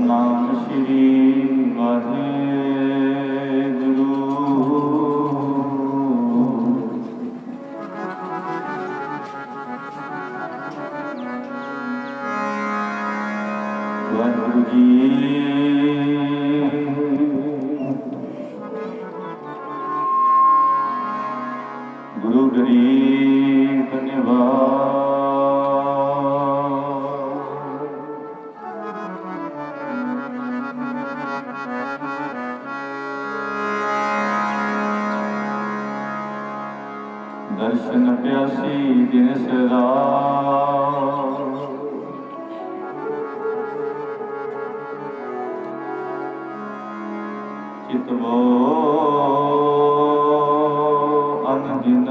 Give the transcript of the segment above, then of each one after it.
नाम श्री वाहेगुरु। वाहेगुरु जी गुरु गरीब धन्यवाद। दर्शन प्यासी दिन सरा चितवो अनदिन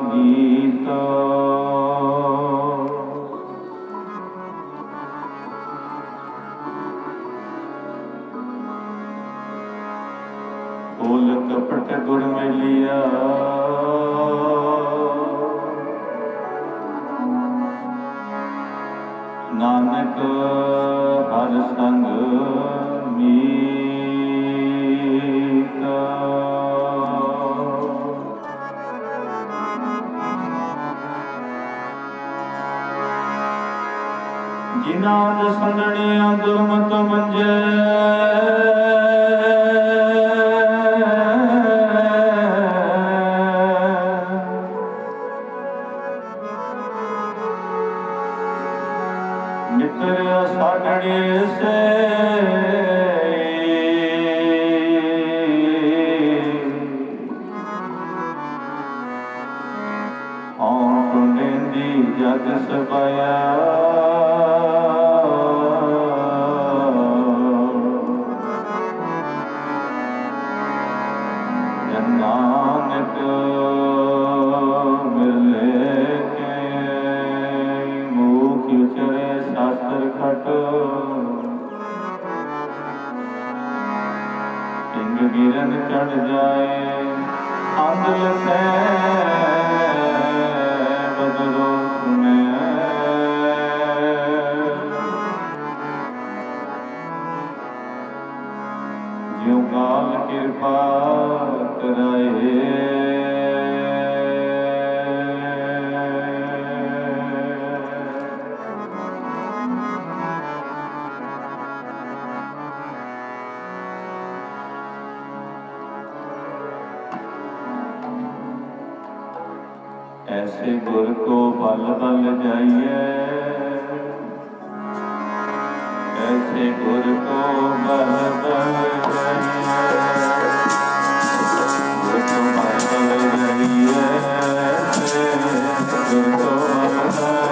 नीता। फूल कपट गुर मिलिया नानक हर संग मीता। जिना संगणिया दुर्मत मंजे मित्र सागणे से दी जग सबाया। नानक मिले के मुख उचरे शास्त्र खट। टिंग गिरन चढ़ जाए अंदल से बदलो सुने। ज्यों काल कृपा कराए। ऐसे गुर को बल बल जाइए। ऐसे गुर को बल बल जाइए। गुर को बल बल जाइए। गुर को बल बल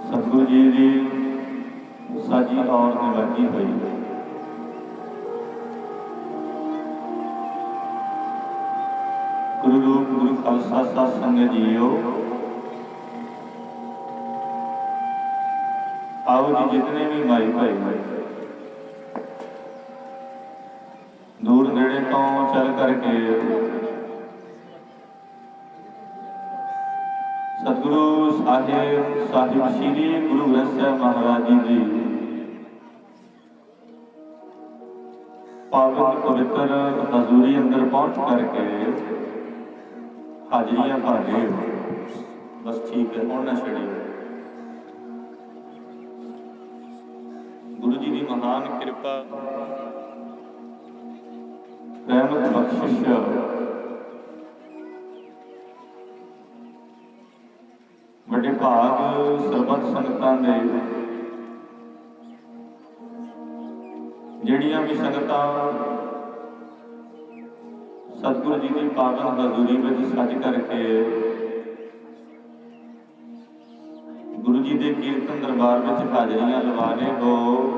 सतगुरु जी की साजी और निवाजी हुई। गुरु रूप गुरु खालसा साध संगत जीओ, आओ जी जितने भी माई भाई दूर नेड़े तो चल करके सतगुरु साहिब श्री गुरु ग्रंथ साहिब महाराज जी की पावन पवित्र हजूरी अंदर पहुंच करके हाजरियां भर रहे हो। बस ठीक है, हुण ना छड़ियो। गुरु जी की महान कृपा रहमत बख्शिश बड़े भाग सरबत संगतां दे जिहड़ियां भी संगतां सतगुरु जी की पावन हजूरी में सज करके गुरु जी के कीर्तन दरबार में हाजरियां लवा रहे हो,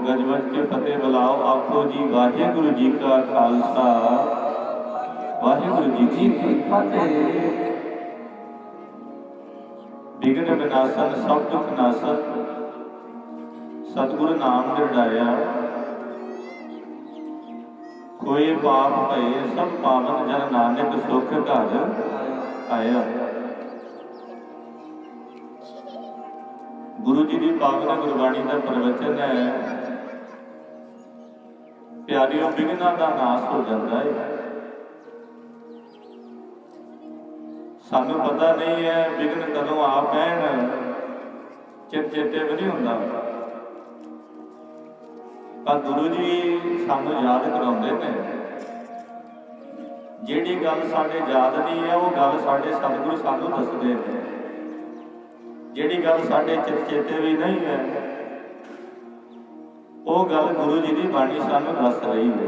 गज वज के फतेह बुलाओ, आखो जी वाहिगुरु जी का खालसा वाहिगुरु जी की फतेह। विघ्न विनाशन सब दुख नाशन सतगुरु नाम निर्णाया, कोई पाप भये सब पावन जन नानक सुख घर आया। गुरु जी की पावन गुरबाणी का प्रवचन है, प्यारियों विघ्नां का नाश हो जाता है। सानू पता नहीं है विघ्न कदों आ पैण, चेते भी नहीं होंदा, पर गुरु जी सानू याद कराउंदे ने। जिहड़ी गल साडे याद नहीं है वो गल साडे सतगुरु सानू दसदे ने, जिहड़ी गल साडे चेते भी नहीं है वो गल गुरु जी की बाणी सानू दस रही है।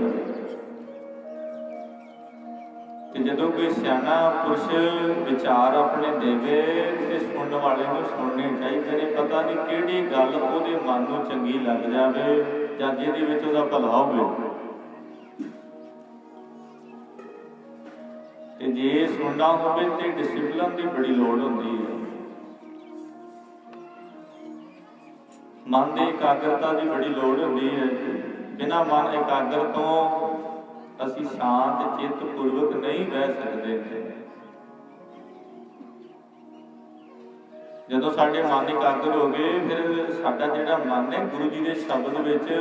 ਤੇ ਜਦੋਂ ਕੋਈ ਸਿਆਣਾ ਪੁਰਸ਼ ਵਿਚਾਰ ਆਪਣੇ ਦੇਵੇ ਤੇ ਸੁਣਨ ਵਾਲੇ ਨੂੰ ਸੁਣਨੇ ਚਾਹੀਦੇ ਨੇ। ਪਤਾ ਨਹੀਂ ਕਿਹੜੀ ਗੱਲ ਉਹਦੇ ਮਨ ਨੂੰ ਚੰਗੀ ਲੱਗ ਜਾਵੇ ਜਾਂ ਜਿਹਦੇ ਵਿੱਚ ਉਹਦਾ ਭਲਾ ਹੋਵੇ। ਤੇ ਜੇ ਸੁਣਨਾ ਹੋਵੇ ਤੇ ਡਿਸਿਪਲਨ ਦੀ ਬੜੀ ਲੋੜ ਹੁੰਦੀ ਹੈ, ਮਨ ਦੀ ਇਕਾਗਰਤਾ ਦੀ ਬੜੀ ਲੋੜ ਹੁੰਦੀ ਹੈ। ਬਿਨਾਂ ਮਨ ਇਕਾਗਰ ਤੋਂ ਅਸੀਂ ਸ਼ਾਂਤ ਚਿੱਤ ਪੂਰਵਕ ਨਹੀਂ ਬਹਿ ਸਕਦੇ। ਜਦੋਂ ਸਾਡੇ ਮਨ ਇਕਾਗਰ ਹੋ ਗਏ ਫਿਰ ਸਾਡਾ ਜਿਹੜਾ ਮਨ ਹੈ ਗੁਰੂ ਜੀ ਦੇ ਸ਼ਬਦ ਵਿੱਚ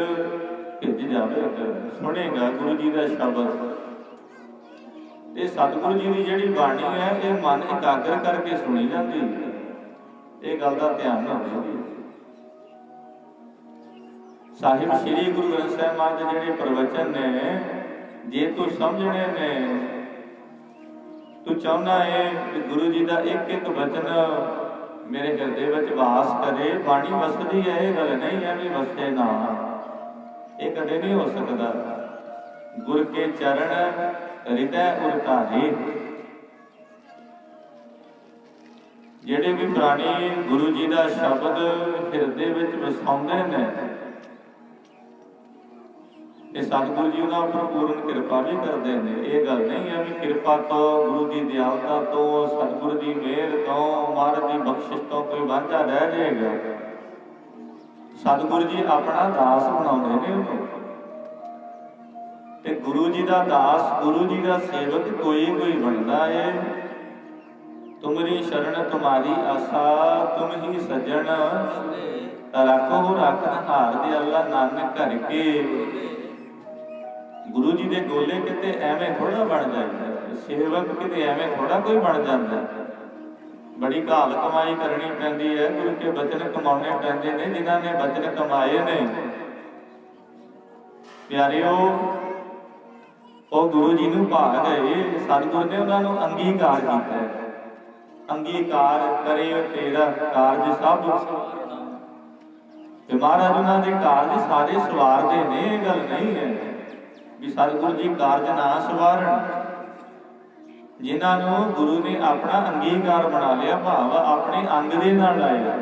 ਭਿੱਜ ਜਾਵੇਗਾ, ਸੁਣੇਗਾ ਗੁਰੂ ਜੀ ਦਾ ਸ਼ਬਦ। ਤੇ ਸਤਿਗੁਰੂ ਜੀ ਦੀ ਜਿਹੜੀ ਬਾਣੀ ਹੈ ਇਹ ਮਨ ਇਕਾਗਰ ਕਰਕੇ ਸੁਣੀ ਜਾਂਦੀ ਹੈ। ਇਹ ਗੱਲ ਦਾ ਧਿਆਨ ਰੱਖੋ। ਸਾਹਿਬ ਸ੍ਰੀ ਗੁਰੂ ਗ੍ਰੰਥ ਸਾਹਿਬ ਮਹਾਰਾਜ ਦੇ ਜਿਹੜੇ ਪ੍ਰਵਚਨ ਨੇ, ਜੇ ਤੂੰ ਸਮਝਣੇ ਨੇ, ਤੂੰ ਚਾਹੁੰਦਾ ਹੈ ਕਿ ਗੁਰੂ ਜੀ ਦਾ ਇੱਕ ਇੱਕ ਵਚਨ ਮੇਰੇ ਹਿਰਦੇ ਵਿੱਚ ਵਾਸ ਕਰੇ, ਬਾਣੀ ਵਸਦੀ ਹੈ। ਇਹ ਗੱਲ ਨਹੀਂ ਹੈ ਵੀ ਵਸੇ ਨਾ, ਇਹ ਕਦੇ ਨਹੀਂ ਹੋ ਸਕਦਾ। ਗੁਰ ਕੇ ਚਰਨ ਹਿਰਦੈ ਉਰਤਾਰੇ। ਜਿਹੜੇ ਵੀ ਪ੍ਰਾਣੀ ਗੁਰੂ ਜੀ ਦਾ ਸ਼ਬਦ ਹਿਰਦੇ ਵਿੱਚ ਵਸਾਉਂਦੇ ਨੇ, ਇਹ ਸਤਿਗੁਰੂ ਜੀ ਉਹਨਾਂ ਉੱਪਰ ਪੂਰਨ ਕਿਰਪਾ ਵੀ ਕਰਦੇ ਨੇ। ਇਹ ਗੱਲ ਨਹੀਂ ਹੈ ਵੀ ਕਿਰਪਾ ਤੋਂ, ਗੁਰੂ ਦੀ ਦਿਆਲਤਾ ਤੋਂ, ਸਤਿਗੁਰੂ ਦੀ ਮਿਹਰ ਤੋਂ, ਮਹਾਰਾਜ ਦੀ ਬਖਸ਼ਿਸ਼ ਤੋਂ ਕੋਈ ਵਾਂਝਾ ਰਹਿ ਜਾਏਗਾ। ਸਤਿਗੁਰੂ ਜੀ ਆਪਣਾ ਦਾਸ ਬਣਾਉਂਦੇ ਨੇ ਉਹਨੂੰ। ਤੇ ਗੁਰੂ ਜੀ ਦਾ ਦਾਸ, ਗੁਰੂ ਜੀ ਦਾ ਸੇਵਕ ਕੋਈ ਬਣਦਾ ਏ। ਤੁਮਰੀ ਸ਼ਰਨ ਤੁਮਾਰੀ ਆਸਾ, ਤੁਮ ਹੀ ਸੱਜਣ ਰੱਖੋ ਰੱਖਨ ਹਾਰ ਦੇ ਅੱਲਾ ਨਾਨਕ ਘਰ ਕੇ। ਗੁਰੂ ਜੀ ਦੇ ਗੋਲੇ ਕਿਤੇ ਐਵੇਂ ਥੋੜਾ ਬਣ ਜਾਂਦਾ, ਸੇਵਕ ਕਿਤੇ ਐਵੇਂ ਥੋੜਾ ਕੋਈ ਬਣ ਜਾਂਦਾ। ਬੜੀ ਘਾਲ ਕਮਾਈ ਕਰਨੀ ਪੈਂਦੀ ਹੈ। ਗੁਰੂ ਕੇ ਬਚਨ ਕਮਾਉਣੇ ਪੈਂਦੇ ਨੇ। ਜਿਨ੍ਹਾਂ ਨੇ ਬਚਨ ਕਮਾਏ ਨੇ ਪਿਆਰਿਓ, ਉਹ ਗੁਰੂ ਜੀ ਨੂੰ ਭਾ ਗਏ। ਸਤਿਗੁਰ ਨੇ ਉਹਨਾਂ ਨੂੰ ਅੰਗੀਕਾਰ ਕੀਤਾ। ਅੰਗੀਕਾਰ ਕਰੇ ਤੇਰਾ ਕਾਰਜ ਸਭ। ਤੇ ਮਹਾਰਾਜ ਉਹਨਾਂ ਦੇ ਕਾਰਜ ਸਾਰੇ ਸਵਾਰਦੇ ਨੇ। ਇਹ ਗੱਲ ਨਹੀਂ ਹੈ ਵੀ ਸਤਿਗੁਰੂ ਜੀ ਕਾਰਜ ਨਾ ਸਵਾਰਨ। ਜਿਨ੍ਹਾਂ ਨੂੰ ਗੁਰੂ ਨੇ ਆਪਣਾ ਅੰਗੀਕਾਰ ਬਣਾ ਲਿਆ, ਭਾਵ ਆਪਣੇ ਅੰਗ ਦੇ ਨਾਲ ਲਾਇਆ।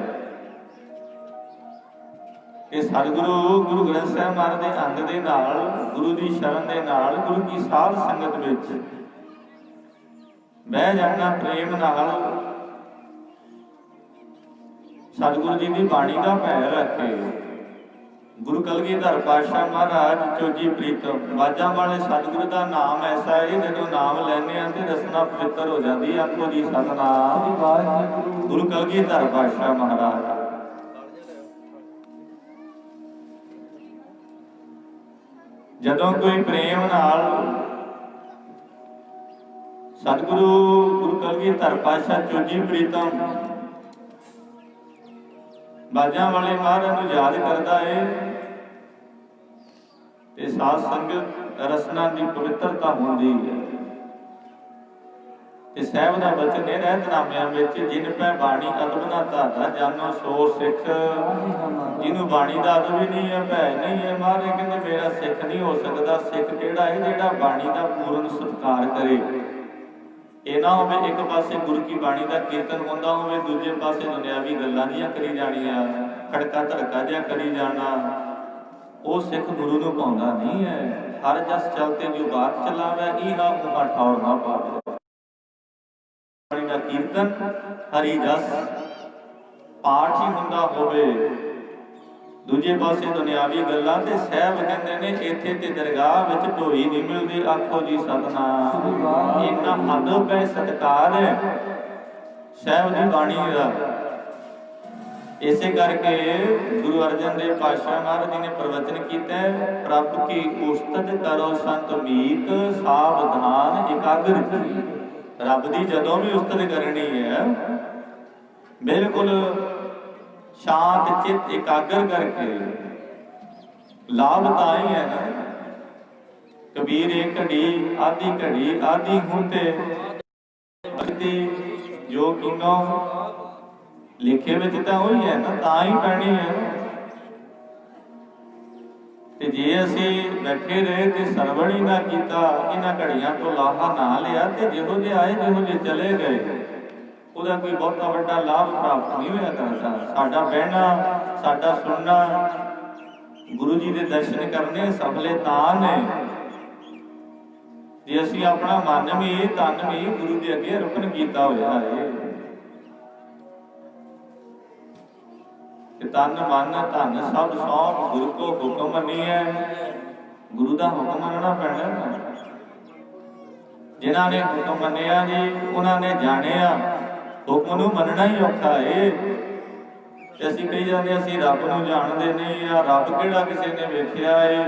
ਇਹ ਸਤਿਗੁਰੂ ਗੁਰੂ ਗ੍ਰੰਥ ਸਾਹਿਬ ਮਹਾਰਾਜ ਦੇ ਅੰਗ ਦੇ ਨਾਲ, ਗੁਰੂ ਦੀ ਸ਼ਰਨ ਦੇ ਨਾਲ, ਗੁਰੂ ਕੀ ਸਾਧ ਸੰਗਤ ਵਿੱਚ ਬਹਿ ਜਾਣਾ ਪ੍ਰੇਮ ਨਾਲ। ਸਤਿਗੁਰੂ ਜੀ ਦੀ ਬਾਣੀ ਦਾ ਭੈ ਰੱਖੇ। ਗੁਰੂ ਕਲਗੀਧਰ ਪਾਤਸ਼ਾਹ ਮਹਾਰਾਜ ਚੋਜੀ ਪ੍ਰੀਤਮ, ਬਾਜਾਂ ਵਾਲੇ ਸਤਿਗੁਰੂ ਦਾ ਨਾਮ ਐਸਾ ਹੈ ਜਦੋਂ ਨਾਮ ਲੈਂਦੇ ਆ ਤੇ ਰਸਨਾ ਪਵਿੱਤਰ ਹੋ ਜਾਂਦੀ। ਆਖੋ ਜੀ ਸਤਿਨਾਮ। ਗੁਰੂ ਕਲਗੀਧਰ ਪਾਤਸ਼ਾਹ ਮਹਾਰਾਜ ਜਦੋਂ ਕੋਈ ਪ੍ਰੇਮ ਨਾਲ ਸਤਿਗੁਰੂ ਕਲਗੀਧਰ ਪਾਤਸ਼ਾਹ ਚੋਜੀ ਪ੍ਰੀਤਮ ਬਾਜਾਂ ਵਾਲੇ ਮਹਾਰਾਜ ਨੂੰ ਯਾਦ ਕਰਦਾ ਹੈ ਤੇ ਸਾਧ ਸੰਗਤ ਰਸਨਾ ਦੀ ਪਵਿੱਤਰਤਾ ਹੁੰਦੀ ਹੈ। ਤੇ ਸਾਹਿਬ ਦਾ ਬਚਨ ਇਹ ਰਹਿਤਨਾਮਿਆਂ ਵਿੱਚ, ਜਿਨ ਪੈ ਬਾਣੀ ਅਦਬ ਨਾ ਧਾਰਾ ਜਾਨੋ ਸੋ ਸਿੱਖ। ਜਿਹਨੂੰ ਬਾਣੀ ਦਾ ਅਦਬ ਵੀ ਨਹੀਂ ਹੈ, ਭੈ ਨਹੀਂ ਹੈ, ਮਹਾਰਾਜ ਕਹਿੰਦੇ ਮੇਰਾ ਸਿੱਖ ਨਹੀਂ ਹੋ ਸਕਦਾ। ਸਿੱਖ ਕਿਹੜਾ ਹੈ? ਜਿਹੜਾ ਬਾਣੀ ਦਾ ਪੂਰਨ ਸਤਿਕਾਰ ਕਰੇ। ਇਹ ਨਾ ਹੋਵੇ ਇੱਕ ਪਾਸੇ ਗੁਰੂ ਕੀ ਬਾਣੀ ਦਾ ਕੀਰਤਨ ਹੁੰਦਾ ਹੋਵੇ, ਦੂਜੇ ਪਾਸੇ ਦੁਨਿਆਵੀ ਗੱਲਾਂ ਦੀਆਂ ਕਰੀ ਜਾਣੀਆਂ, ਖੜਕਾ ਧੜਕਾ ਜਿਹਾ ਕਰੀ ਜਾਣਾ। ਉਹ ਸਿੱਖ ਗੁਰੂ ਨੂੰ ਪਾਉਂਦਾ ਨਹੀਂ ਹੈ। ਹਰ ਜਸ ਚਲਤੇ ਜੋ ਬਾਤ ਚਲਾਵੇ, ਇਹਾ ਉਹਾ ਠੌਰ ਨਾ ਪਾਵੇ। ਬਾਣੀ ਦਾ ਕੀਰਤਨ ਹਰੀ ਜਸ ਪਾਠ ਹੀ ਹੁੰਦਾ ਹੋਵੇ, ਦੂਜੇ ਪਾਸੇ ਦੁਨਿਆਵੀ ਗੱਲਾਂ। ਤੇ ਸਾਹਿਬ ਕਹਿੰਦੇ ਨੇ ਇੱਥੇ ਤੇ ਦਰਗਾਹ ਵਿੱਚ ਢੋਈ ਨਹੀਂ ਮਿਲਦੀ। ਆਖੋ ਜੀ ਸਤਿਨਾਮ। ਇੰਨਾ ਅਦਬ ਹੈ, ਸਤਿਕਾਰ ਹੈ ਸਾਹਿਬ ਦੀ ਬਾਣੀ ਦਾ। ਇਸੇ ਕਰਕੇ ਗੁਰੂ ਅਰਜਨ ਦੇਵ ਪਾਤਸ਼ਾਹ ਮਹਾਰਾਜ ਜੀ ਨੇ ਪ੍ਰਵਚਨ ਕੀਤਾ, ਪ੍ਰਭ ਕੀ ਉਸਤਤ ਕਰੋ ਸੰਤ ਮੀਤ, ਸਾਵਧਾਨ ਇਕਾਗਰ। ਰੱਬ ਦੀ ਜਦੋਂ ਵੀ ਉਸਤਤ ਕਰਨੀ ਹੈ, ਬਿਲਕੁਲ ਸ਼ਾਂਤ ਚਿੱਤ ਇਕਾਗਰ ਕਰਕੇ। ਲਾਭ ਤਾਂ ਹੀ ਹੈ ਨਾ, ਕਬੀਰ ਏ ਘੜੀ ਆਦੀ ਘੜੀ ਆਦੀ ਹੁੰਦੇ ਭਗਤੀ ਜੋ ਕਿਨੋ ਲਿਖੇ ਵਿੱਚ ਤਾਂ ਉਹੀ ਹੈ ਨਾ, ਤਾਂ ਹੀ ਪੈਣੀ ਹੈ। ਤੇ ਜੇ ਅਸੀਂ ਬੈਠੇ ਰਹੇ ਤੇ ਸਰਵਣ ਹੀ ਨਾ ਕੀਤਾ, ਇਹਨਾਂ ਘੜੀਆਂ ਤੋਂ ਲਾਹਾ ਨਾ ਲਿਆ, ਤੇ ਜਿਹੋ ਜਿਹੇ ਆਏ ਜਿਹੋ ਜਿਹੇ ਚਲੇ ਗਏ, ਉਹਦਾ ਕੋਈ ਬਹੁਤਾ ਵੱਡਾ ਲਾਭ ਪ੍ਰਾਪਤ ਨਹੀਂ ਹੋਇਆ ਕਰਦਾ। ਸਾਡਾ ਬਹਿਣਾ, ਸਾਡਾ ਸੁਣਨਾ, ਗੁਰੂ ਜੀ ਦੇ ਦਰਸ਼ਨ ਕਰਨੇ ਸਫਲੇ ਤਾਂ ਨੇ ਜੇ ਅਸੀਂ ਆਪਣਾ ਮਨ ਵੀ ਤਨ ਵੀ ਗੁਰੂ ਦੇ ਅੱਗੇ ਰੁਕਨ ਕੀਤਾ ਹੋਇਆ ਹੈ। ਤਨ ਮਨ ਧਨ ਸਭ ਸੌਂਪ ਗੁਰੂ ਕੋ ਹੁਕਮ ਮੰਨੀਐ। ਗੁਰੂ ਦਾ ਹੁਕਮ ਮੰਨਣਾ ਪੈਣਾ। ਜਿਨ੍ਹਾਂ ਨੇ ਹੁਕਮ ਮੰਨਿਆ ਜੀ, ਉਹਨਾਂ ਨੇ ਜਾਣਿਆ ਹੁਕਮ ਨੂੰ ਮੰਨਣਾ ਹੀ ਔਖਾ ਏ। ਤੇ ਅਸੀਂ ਕਹੀ ਜਾਂਦੇ ਅਸੀਂ ਰੱਬ ਨੂੰ ਜਾਣਦੇ ਨਹੀਂ ਆ, ਰੱਬ ਕਿਹੜਾ ਕਿਸੇ ਨੇ ਵੇਖਿਆ ਏ।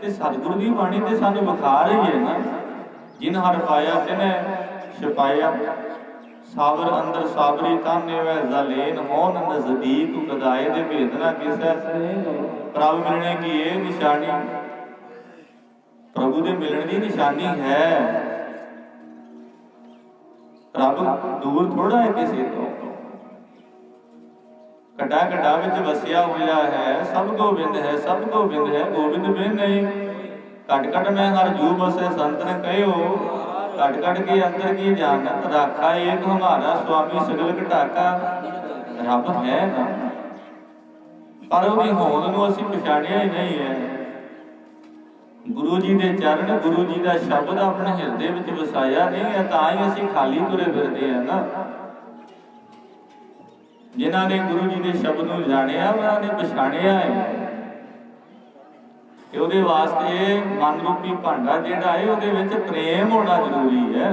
ਤੇ ਸਤਿਗੁਰੂ ਦੀ ਬਾਣੀ ਤੇ ਸਾਨੂੰ ਵਿਖਾ ਰਹੀ ਹੈ ਨਾ, ਜਿਨ ਹਰ ਪਾਇਆ ਤਿਨੈ ਛਪਾਇਆ, ਸਾਬਰ ਅੰਦਰ ਸਾਬਰੀ ਤਾਨੇ ਵੈ ਜ਼ਲੇਨ ਹੋਣ ਨਜ਼ਦੀਕ ਖੁਦਾਏ ਦੇ ਭੇਦ ਨਾ ਕਿਸੈ। ਪ੍ਰਭੂ ਮਿਲਣੇ ਕੀ ਇਹ ਨਿਸ਼ਾਨੀ, ਪ੍ਰਭੂ ਦੇ ਮਿਲਣ ਦੀ ਨਿਸ਼ਾਨੀ ਹੈ। ਰੱਬ ਦੂਰ ਥੋੜਾ ਹੈ ਕਿਸੇ ਤੋਂ, ਘਟਾ ਘਟਾ ਵਿੱਚ ਵਸਿਆ ਹੋਇਆ ਹੈ। ਸਭ ਗੋਬਿੰਦ ਹੈ, ਸਭ ਗੋਬਿੰਦ ਹੈ, ਗੋਬਿੰਦ ਬਿਨ ਨਹੀਂ। ਘਟ ਘਟ ਮੈਂ ਹਰ ਜੂ ਬਸੇ ਸੰਤਨ ਕਹਿਓ, ਘਟ ਘਟ ਕੇ ਅੰਦਰ ਕੀ ਜਾਣਤ ਰਾਖਾ। ਏਕ ਹਮਾਰਾ ਸੁਆਮੀ ਸਗਲ ਘਟਾਕਾ। ਰੱਬ ਹੈ ਨਾ, ਪਰ ਉਹਦੀ ਹੋਂਦ ਨੂੰ ਅਸੀਂ ਪਛਾਣਿਆ ਹੀ ਨਹੀਂ ਹੈ। ਗੁਰੂ ਜੀ ਦੇ ਚਰਨ, ਗੁਰੂ ਜੀ ਦਾ ਸ਼ਬਦ ਆਪਣੇ ਹਿਰਦੇ ਵਿੱਚ ਵਸਾਇਆ ਨਹੀਂ ਹੈ, ਤਾਂ ਹੀ ਅਸੀਂ ਖਾਲੀ ਤੁਰੇ ਫਿਰਦੇ ਹਾਂ ਨਾ। ਜਿਨ੍ਹਾਂ ਨੇ ਗੁਰੂ ਜੀ ਦੇ ਸ਼ਬਦ ਨੂੰ ਜਾਣਿਆ, ਉਹਨਾਂ ਨੇ ਪਛਾਣਿਆ ਹੈ ਕਿ ਉਹਦੇ ਵਾਸਤੇ ਮਨ ਰੂਪੀ ਭਾਂਡਾ ਜਿਹੜਾ ਹੈ ਉਹਦੇ ਵਿੱਚ ਪ੍ਰੇਮ ਹੋਣਾ ਜ਼ਰੂਰੀ ਹੈ।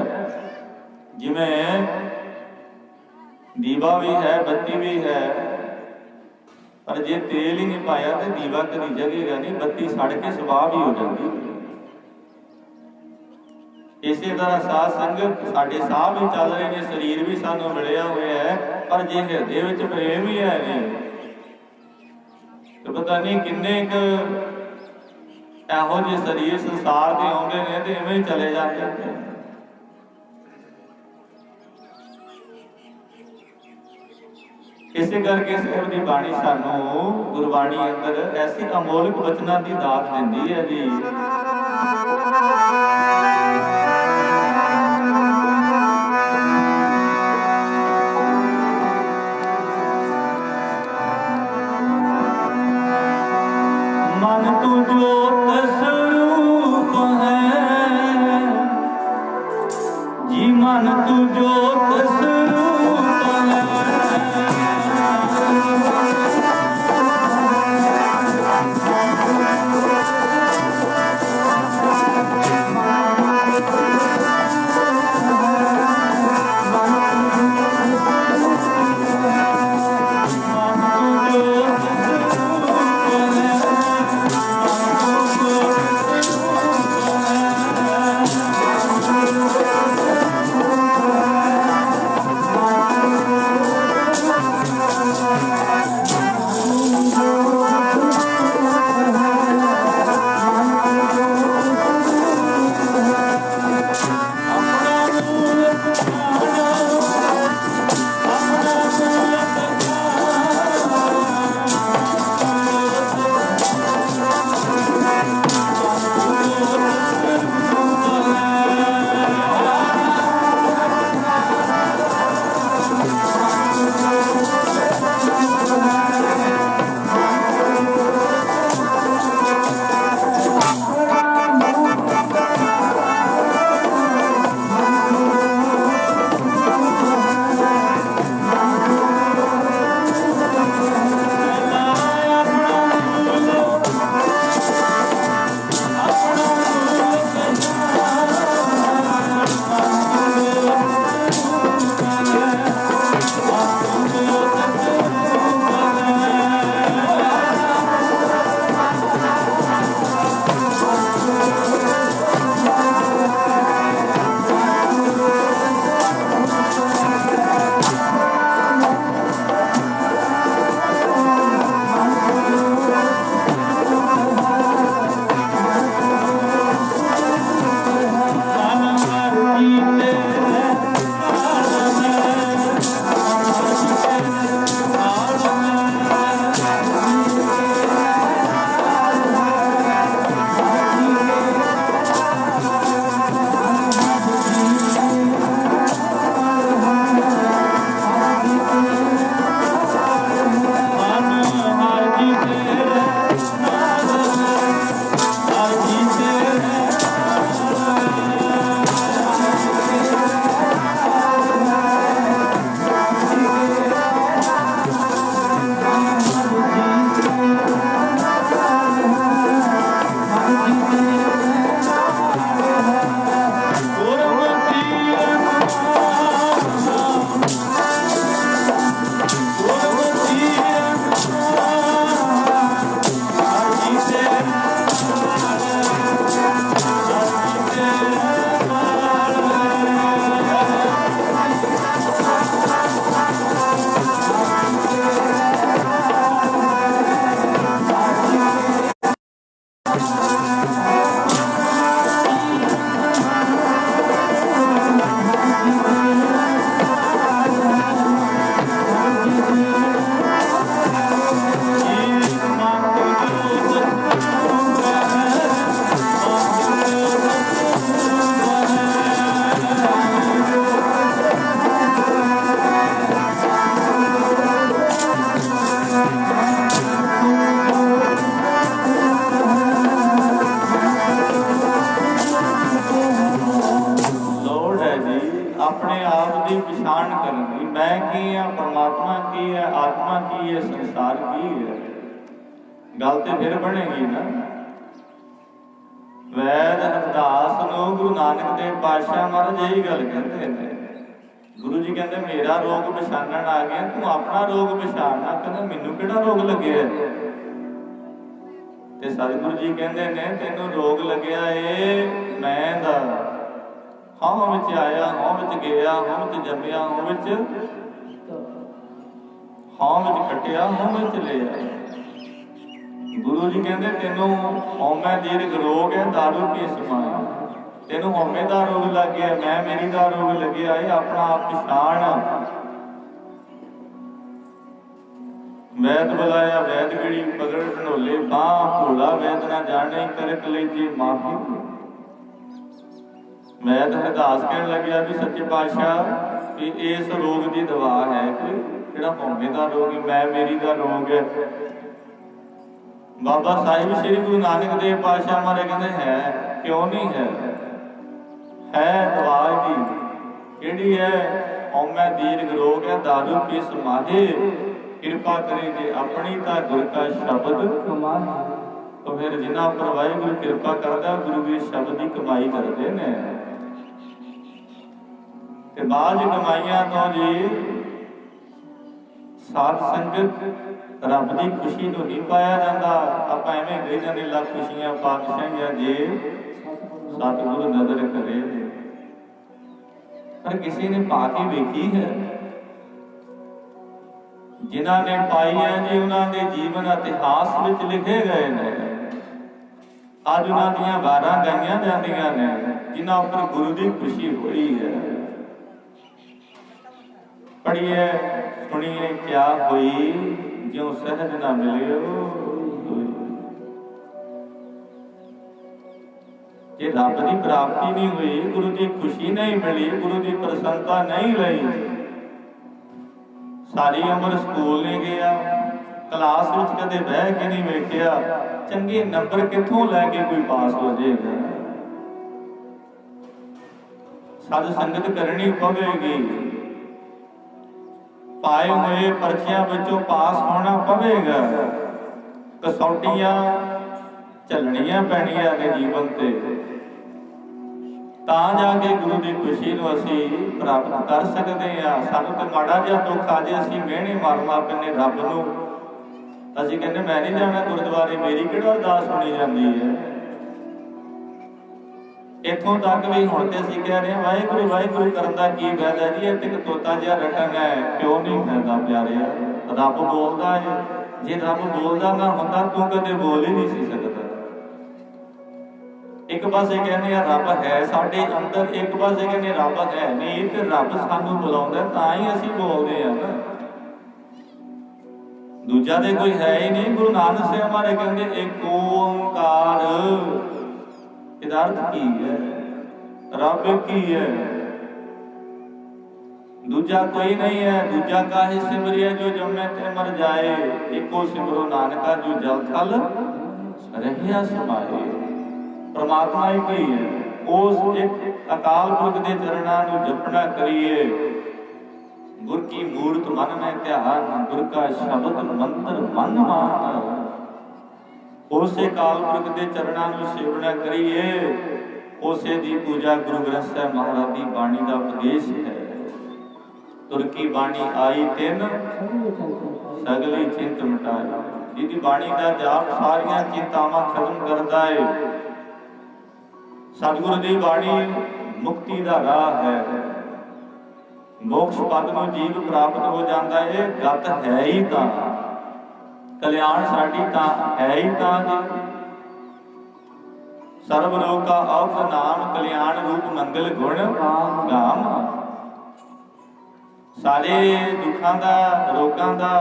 ਜਿਵੇਂ ਦੀਵਾ ਵੀ ਹੈ, ਬੱਤੀ ਵੀ ਹੈ, ਪਰ ਜੇ ਤੇਲ ਹੀ ਨਹੀਂ ਪਾਇਆ ਤੇ ਦੀਵਾ ਕਦੀ ਜਗੇਗਾ ਨਹੀਂ, ਬੱਤੀ ਸੜ ਕੇ ਸਵਾਹ ਵੀ ਹੋ ਜਾਂਦੀ। ਇਸੇ ਤਰ੍ਹਾਂ ਸਾਧ ਸੰਗਤ, ਸਾਡੇ ਸਾਹ ਵੀ ਚੱਲ ਰਹੇ ਨੇ, ਸਰੀਰ ਵੀ ਸਾਨੂੰ ਮਿਲਿਆ ਹੋਇਆ ਹੈ, ਪਰ ਜੇ ਹਿਰਦੇ ਵਿੱਚ ਪ੍ਰੇਮ ਹੀ ਹੈ ਨਹੀਂ ਤੇ ਪਤਾ ਨਹੀਂ ਕਿੰਨੇ ਕੁ ਇਹੋ ਜਿਹੇ ਸਰੀਰ ਸੰਸਾਰ ਦੇ ਆਉਂਦੇ ਨੇ ਤੇ ਇਵੇਂ ਹੀ ਚਲੇ ਜਾਂਦੇ ਨੇ। ਇਸੇ ਕਰਕੇ ਸਤਿਗੁਰ ਦੀ ਬਾਣੀ ਸਾਨੂੰ, ਗੁਰਬਾਣੀ ਅੰਦਰ ਐਸੀ ਅਮੋਲਕ ਬਚਨਾਂ ਦੀ ਦਾਤ ਦਿੰਦੀ ਹੈ ਜੀ। ਮਨ ਤੂੰ ਜੋਤ ਸਰੂਪ ਹੈ ਜੀ, ਮਨ ਤੂੰ ਜੋਤ ਸਰੂਪ ਹੈ। की है, परमात्मा की है, आत्मा की है, संसार की है। गल तो फिर बनेगी ना। वैद अरदास नूं गुरु नानक देव पातशाह महाराज यही गल कहते हैं। गुरु जी कहते मेरा रोग पछाणन आ गया, तू अपना रोग पछाणना। कहते मैनू किहड़ा रोग लगे है? ते सतगुरु जी कहते ने तेनों रोग लग्या ए मैं दा। हौं विच आया, हौं विच गया, हौं विच जम्मिया, हौं विच कटिया, हौं विच लिया। गुरु जी कहते तेनों हौमे दीर्घ रोग है, दारू पी समाया। तेनों हौमे दा रोग लग गया, मैं मेरी दा रोग लग्या है। अपना आप पछाण। वैद बुलाया वैद गिड़ी पगड़ ढोले बाह, भोला वैद ना जाने कर कलेजे माफी। वैद अरदास कहन लग्या भी सच्चे पातशाह भी इस रोग की दवा है कोई? जिहड़ा हौमे दा रोग, मैं मेरी दा रोग है। बाबा साहिब श्री गुरु नानक देव पातशाह महाराज कहते है, क्यों नहीं है? दवा दी केड़ी है? हौमे दीर्घ रोग है, दारू पी समाहे। कृपा करे जे अपनी ता गुर का शब्द कमाए। तो फिर जिन्हां पर वाहिगुरू कृपा करदा, गुरु के शब्द की कमाई करते ने। ते बाज कमाइयां तो जी साध संगत रब की खुशी तो नहीं पाया जाता। आपां एवें कही जांदे ला खुशियां पातशाहियां जे सतगुरु नदर करे, पर किसी ने पा के वेखी है? जिन्हां ने पाई है जी उन्हां दे जीवन इतिहास विच लिखे गए ने। अज उन्हां दीयां वारां गाईयां जांदियां ने जिन्हां उपर गुरु की खुशी हुई है। पढ़िए सुनिए क्या हुई, ज्यों सहज ना मिले जे रब की प्राप्ति नहीं हुई, गुरु की खुशी नहीं मिली, गुरु की प्रसन्नता नहीं लई, सारी उम्र स्कूल नहीं गया, क्लास विच कदे बह के नहीं वेखिया, चंगे नंबर कित्थों लैके कोई पास हो जाएगा? साध संगत करनी पवेगी, पाए हुए पर्चियां विचों पास होना पवेगा, कसौटियां झलनियां पैणियां ने जीवन ते, तां जाके गुरु की खुशी नूं असीं प्राप्त कर सकते हैं। सानूं ते माड़ा जिहा दुख आ जाए, असीं मिहणे मार पैंदे रब नूं, असीं कहंदे मैं नहीं जाना गुरुद्वारे, मेरी किहड़ा अरदास सुणी जांदी है। इत्थों तक भी हुण ते असीं कह रहे हैं वाहिगुरू वाहिगुरू करन दा की फायदा जी? इह ते इक तोता जिहा रटन है, क्यों नहीं फायदा प्यारे? रब बोलदा है, जे रब बोलदा ना हुंदा तूं कदे बोल ही नहीं सी सकदा। एक पासे कहने रब है साडे अंदर, एक पासे कहने रब है नहीं, ते रब सानू बुलाउंदा तां ही असीं बोलदे आ ना। दूजा ते कोई है ही नहीं। गुरु नानक साहिब महाराज कहंदे एक ओंकार, इहदा अर्थ की है? रब की है, दूजा कोई नहीं है। दूजा काहे सिमरिए जो जम्मे ते मर जाए, एको सिमरो नानका जो जल थल रहिया समाए। परमात्मा एक ही है। उस एक अकाल पुरख के चरणों को जपना करिए। गुर की मूर्त मन में ध्यान, गुर का शब्द मंत्र मन मान। उस अकाल पुरख के चरणों को सेवना करिए। उसे दी पूजा गुरु ग्रंथ साहिब महाराज की बाणी का उपदेश है। तुर की बाणी आई तिन सगली चिंत मिटाई। जिहदी बाणी का जाप सारियां चिंतावां खत्म करता है। सतगुरु की बाणी मुक्ति का राह है। मोक्ष पद में जीव प्राप्त हो जाता है। गत है ही तां, कल्याण साडी तां है ही तां जी। सर्व लोक का औख नाम, कल्याण रूप मंगल गुण गाम। सारे दुखों का रोगों का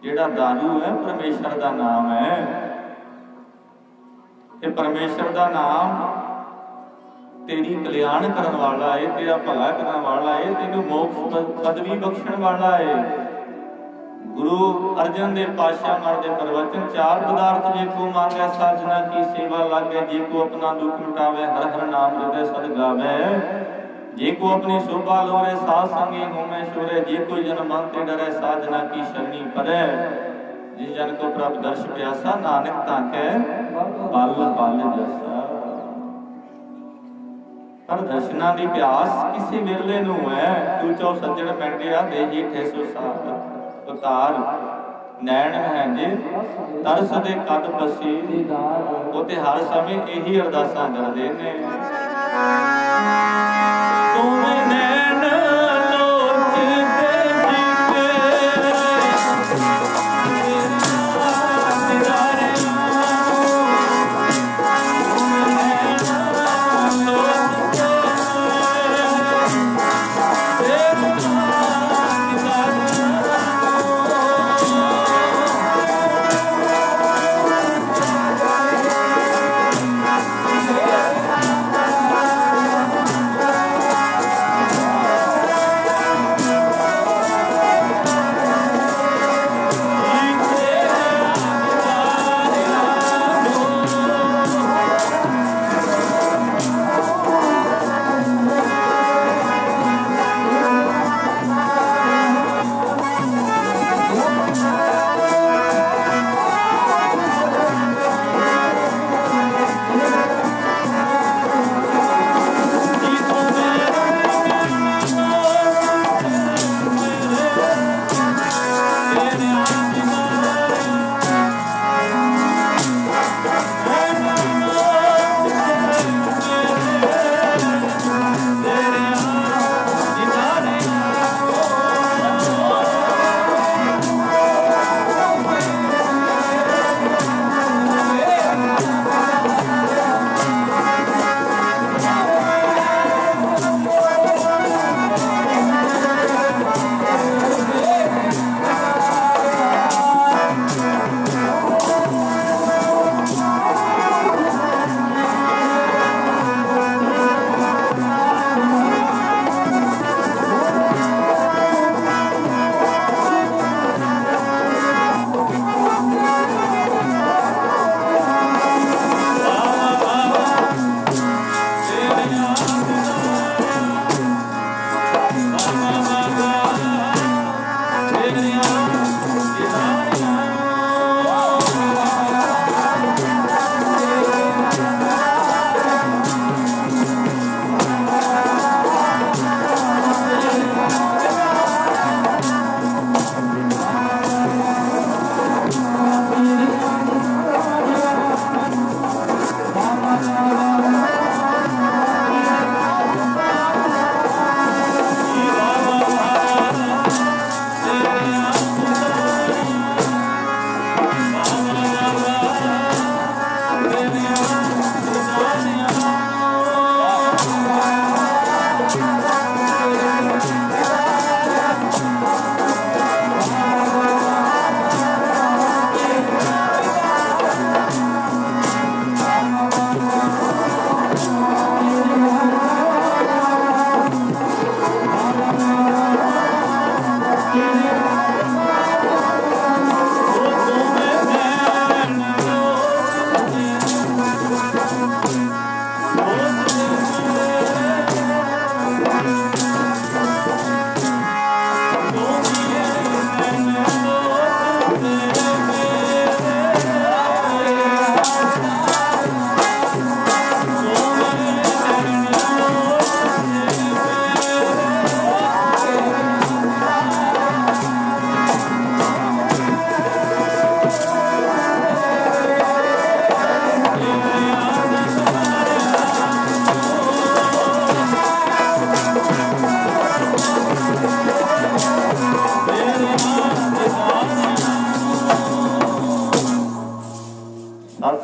जिहड़ा दारू है परमेश्वर का नाम है। ते परमेश्वर का नाम तेरी कल्याण करने वाला है, तेरा भला करने वाला है, तेनू मोक्ष पदवी बख्शण वाला है। गुरु अर्जन देव पातशाह महाराज के प्रवचन, चार पदार्थ जे को मांगे साजना की सेवा लागे, जे को अपना दुख मिटावे हर हर नाम हृदय सद गावे। जे को अपनी शोभा लोरे साध संगी घूमे शोरे, जे कोई जन मन ते डरे साजना की शरणी परे। जिस जन को प्रभ दर्श प्यासा नानक ताके पल पल जसा। पर दर्शना की प्यास किसी वेले नूं है, तू चो सज्जण पैंडिया दे जी ठेसो साथ उतार। नैण महंजे तरस दे कद पसी, वो ते हर समय यही अरदासां करदे ने। तुमें नैण लोचदे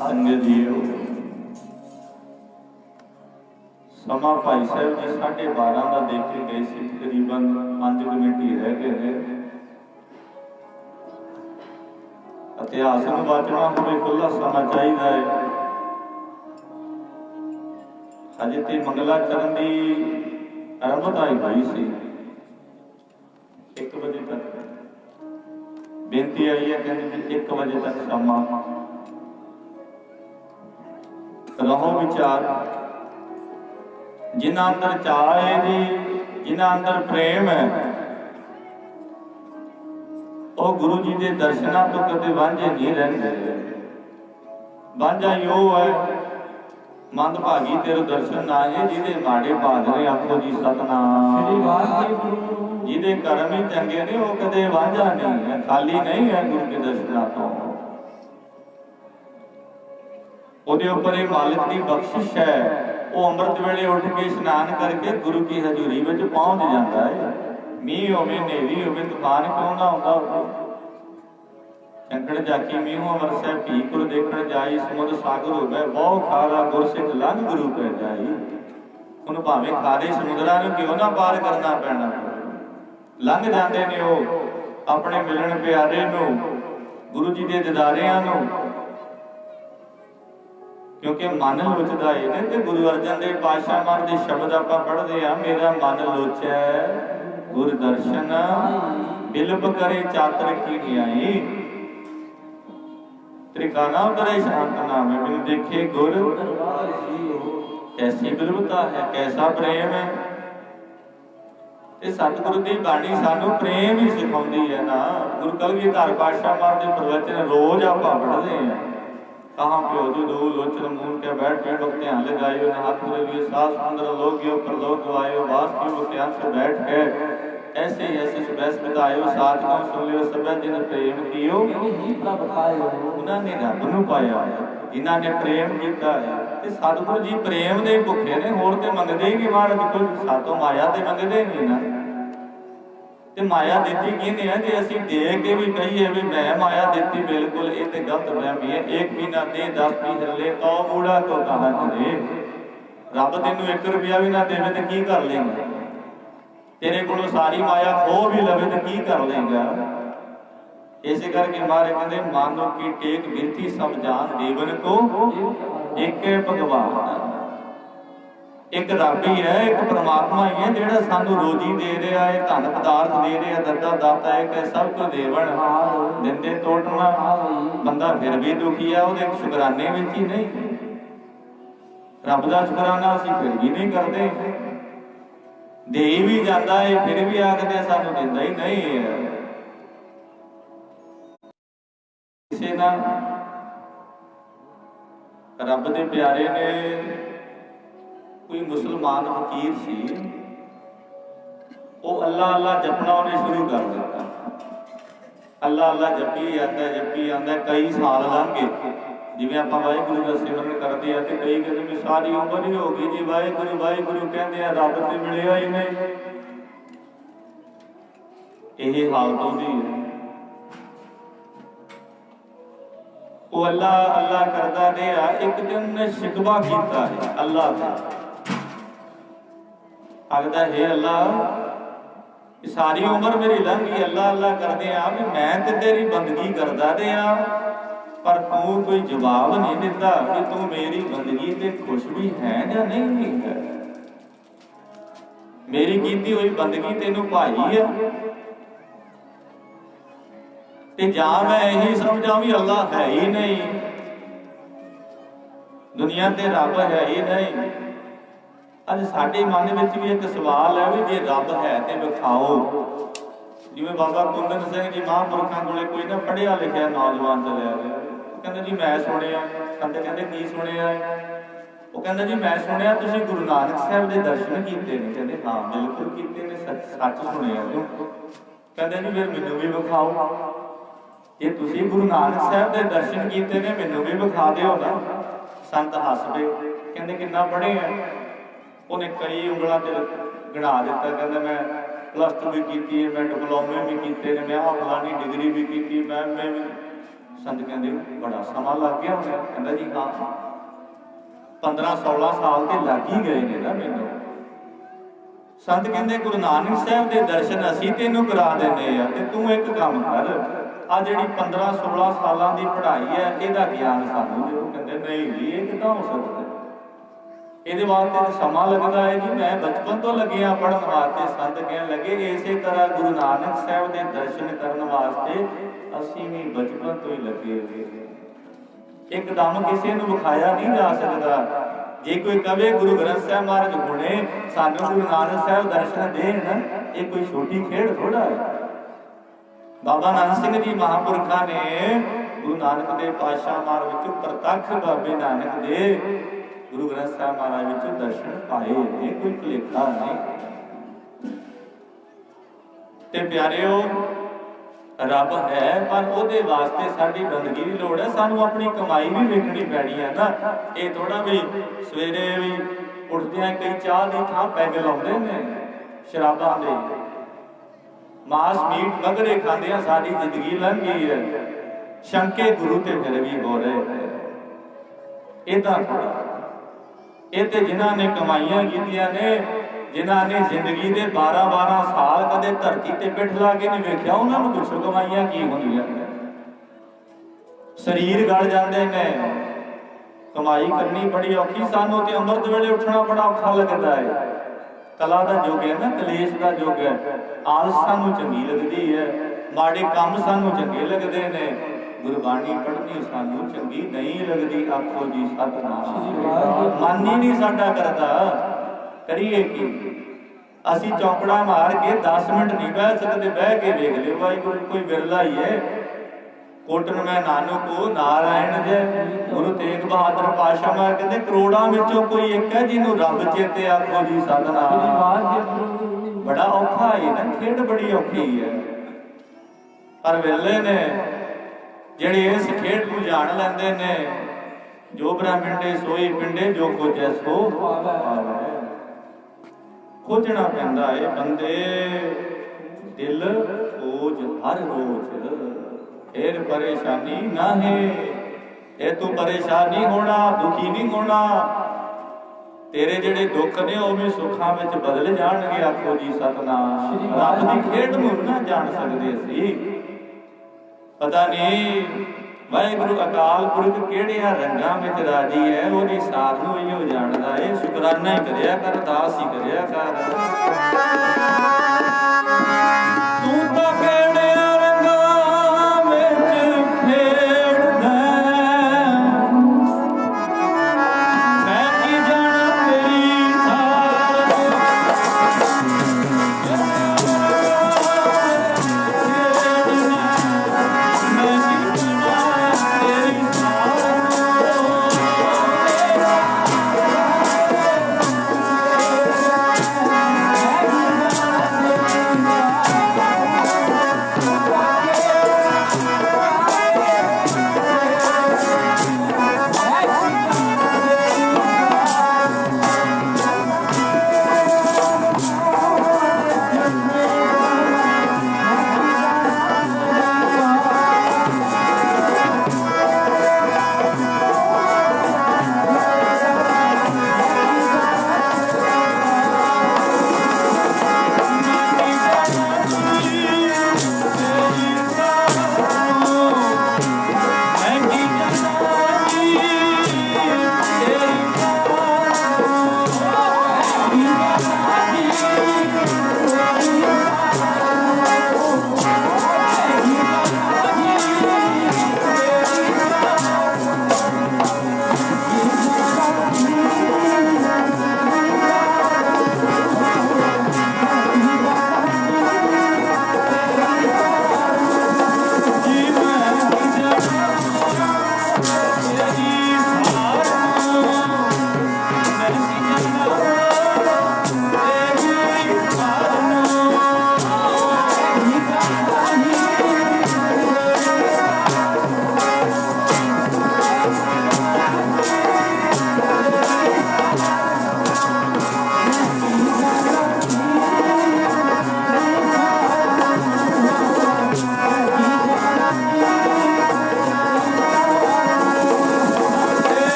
संगत जीओ समा भाई साहब जी 12:30 का देख के गए थे, तकरीबन 5 मिनट ही रह गए हैं। इतिहास में बचना होवे खुला समा चाहिए है। अजे तो मंगलाचरण की आरंभता ही हुई सी 1 बजे तक बेनती आई है, कहते 1 बजे तक समा रहो विचार जिन्हां अंदर चाह है जी, जिन्हां अंदर प्रेम है, वो गुरु जी के दर्शनों तो कदे वांझे नहीं रहते। वांझा यो है मंदभागी तेरे दर्शन ना है, जिदे माड़े भाग ने आखो जी सतनाम। जिदे कर्म ही चंगे ने वो कदे वांझा नहीं है, खाली नहीं है गुरु के दर्शनों तो। ਉਹਦੇ ਉੱਪਰ ਇਹ ਮਾलिक की बख्शिश है, वो अमृत वेले उठ के स्नान करके गुरु की हजूरी में पहुंच जाता है। मीह होवे नेवी होवे तूफान क्यों ना आउंदा होवे। कंकड़ जाकी मीहों वरसै भी गुर देखण जाई, समुद्र सागर होवे बहु खारा गुर सिख लंघ गुरु पै जाई। उन्हें भावें खारे समुद्रां नूं क्यों ना पार करना पैना, लंघ जाते ने वो अपने मिलन प्यारे नूं, गुरु जी के दिदारियां नूं। क्योंकि मन लोचदा है कि गुरु अर्जन देव पातशाह महाराज के शब्द आप पढ़ते हैं, मेरा मन लोचै गुर दर्शन बिलप करे चातर की न्याई। त्रिकाना उतरे शांत नाम है, मैंने देखे गुर कैसी बिलपता है, कैसा प्रेम है। सतगुरु की बाणी सानू प्रेम ही सिखाती है ना। गुरु कलगीधर पातशाह महाराज के प्रवचन रोज आप पढ़ते हैं। कहाँ प्यो जो दो लोचन मूल के बैठ के ध्यान लगाइयो, हाथ पूरे लिए सास सुंदर लोगियो प्रलोक गवायो, वास के ध्यान से बैठ के ऐसे ऐसे सुबह बितायो, साथ को सुन लियो सब जिन प्रेम कियो उन्होंने रब नूं पाया, जिन्होंने प्रेम किया है। ते सतगुरु जी प्रेम दे भुखे ने, होर ते मंगदे ही नहीं महाराज, कोई सातों माया ते मंगदे नहीं ना। ते माया देती किने है, जे असीं दे के भी कहिए भी मैं माया देती, बिल्कुल ये ते गलत फहमी है। एक भी ना दे 10 भी हले तो मूड़ा तो कहा करे। रब तेनू 1 रुपया भी ना देवे तो की कर लेगा, तेरे को सारी माया खो भी लवे तो की कर लेगा। इस करके मारे कहते मानो की टेक बिरथी सब जान देवन को एक भगवान। एक रब ही है, एक परमात्मा ही है जिहड़ा सानू रोजी दे रहा है, धन पदार्थ दे रहा है, दत्ता दाता है कि सब कुछ देवन दिंदे तोड़ना। बंदा फिर भी दुखी है, वो शुकराने में ही नहीं, रब का शुकराना असीं फिर भी नहीं करते। दे भी जाता है फिर भी आखते सानू दिंदा ही नहीं है। किसी ना रब दे प्यारे ने कोई मुसलमान फकीर सी, वो अल्लाह अल्लाह जपना उन्हें शुरू कर दिता। अल्लाह अल्लाह जपी आंदा कई साल लंघ गए। जिवें आपां वाहिगुरू दा सिमरन करते हैं तो कई कहते भी सारी उम्र ही हो गई जी वाहिगुरू वाहिगुरू कहते हैं, रब ते मिलिया ही नहीं। यही हालत होती है। वो अल्लाह अल्लाह करता रहा, एक दिन उन्हें शिकवा किया है अल्लाह का। आखदा है अल्लाह सारी उम्र मेरी लंघ गई अल्लाह अल्लाह करदे आ भी मैं ते तेरी बंदगी करदा रहा, पर तू कोई जवाब नहीं दिता कि तू मेरी बंदगी ते खुश भी है या नहीं है। मेरी कीती हुई बंदगी तेनू भाई है ते जां मैं यही समझा भी अल्लाह है ही नहीं, दुनिया ते रब है ही नहीं। अज साडे मन में भी एक सवाल है भी जे रब है तो विखाओ। जिवें बाबा कुंदन सिंह जी महापुरखों कोले कोई ना पढ़िया लिखिया नौजवान चलिया गया, कहंदा जी मैं सुनिया। संत कहंदे की सुनिया? वो कहंदा जी मैं सुनिया तुसीं गुरु नानक साहब के दर्शन कीते ने। कहंदे हाँ बिल्कुल कीते ने, सच सुनिया तूं। कहंदे जी फिर मैनूं भी विखाओ, जे तुसीं गुरु नानक साहब के दर्शन कीते ने मैनूं भी विखा दिओ ना। संत हस पे कहंदे किन्ना पढ़े हैं? उन्हें कई उंगलों से गिना दिता, कहता मैं +2 भी की, मैं डिप्लोमे भी किए, मैं फलानी डिग्री भी की, मैं भी। संत कहते बड़ा समा लग गया उन्हें। कहता जी हाँ 15-16 साल तो लग ही गए ने ना मैनू। संत कहते गुरु नानक साहब के दर्शन असीं तेनों करा देने आ, ते तू एक काम कर, आ जिहड़ी 15-16 सालों की पढ़ाई है इहदा ज्ञान सानूं दे। कहते नहीं जी ये किदां हो सकदा, ये वास्ते समा लगता है जी, मैं बचपन तो लगे हाँ पढ़न वास्ते। संत कह लगे इसे तरह गुरु नानक साहब के दर्शन करने वास्ते असीं भी बचपन तो ही लगे हुए। एकदम किसी को विखाया नहीं जा सकता। जे कोई कवे गुरु ग्रंथ साहब महाराज हुणे सानू गुरु नानक साहब दर्शन देन, ये कोई छोटी खेड थोड़ा है। बाबा नानक सिंह जी महापुरखा ने गुरु नानक देव पातशाह महाराज विचों प्रतख बाबे नानक दे गुरु ग्रंथ साहब महाराज विचों दर्शन पाए, ये कोई भुलेखा नहीं। ते प्यारिओ रब है पर ਉਹਦੇ वास्ते साडी बंदगी की लोड़ है, सानू अपनी कमाई भी वेखनी पैनी है ना। ये थोड़ा भी सवेरे भी उठदियां कई चाह की थां पैग लाउंदे ने शराबां दे, मांस मीट मगरे खांदियां साडी जिंदगी लंघ गई है, शंके गुरु ते फिर भी हो रहे। इदां थोड़ा ये ते जिन्हां ने कमाइयां कीतियां ने, जिन्हां ने जिंदगी के 12-12 साल कदे धरती ते पिठ ला के नहीं वेख्या, उन्होंने पुछो कमाइयां की होंदियां। शरीर गल जाते ने, कमाई करनी बड़ी औखी। सानू ते अमृत वेले उठना बड़ा औखा लगता है। कला का युग है ना, कलेश का युग है। आलस सानू चंगी लगती है, माड़े काम सानू चंगे लगते हैं, गुरबाणी पढ़नी सानू चंगी नहीं लगती। आखो जी सतनाम, मन ही नहीं साडा करता, करिए की। असी चौंकड़ा मार के 10 मिनट नहीं बह सकते, बह के वेख लियो वाहिगुरू कोई बिरला ही है। कोटन में नानक नारायण जय, गुरु तेग बहादुर पातशाह महाराज कहते करोड़ां विचों कोई एक है जिन्हों रब चेते। आखो जी सतनाम, बड़ा औखा है ना, खेड बड़ी औखी है। पर वेले ने जिहड़े इस खेड को जान लैंदे ने, जो ब्राह्मणे सोई पिंडे जो खोजे सो पावै। खोजना पैंदा है बंदे दिल खोज हर रोज, फिर परेशानी ना है। ये तू परेशान नहीं होना, दुखी नहीं होना, तेरे जेड़े दुख ने वो भी सुखां विच बदल जाणगे। आखो जी सतनाम, रब दी खेड नूं ना जान सकदे सी। पता नहीं वाहिगुरू अकाल पुरख किहड़ियां रंगां विच राजी है, ओहदी सार नूं इहो जाणदा है। शुकराना ही करिया कर, अरदास ही करिया कर। तू तां किहड़ियां रंगां विच खेडदा, मैं की जाणां तेरी सार।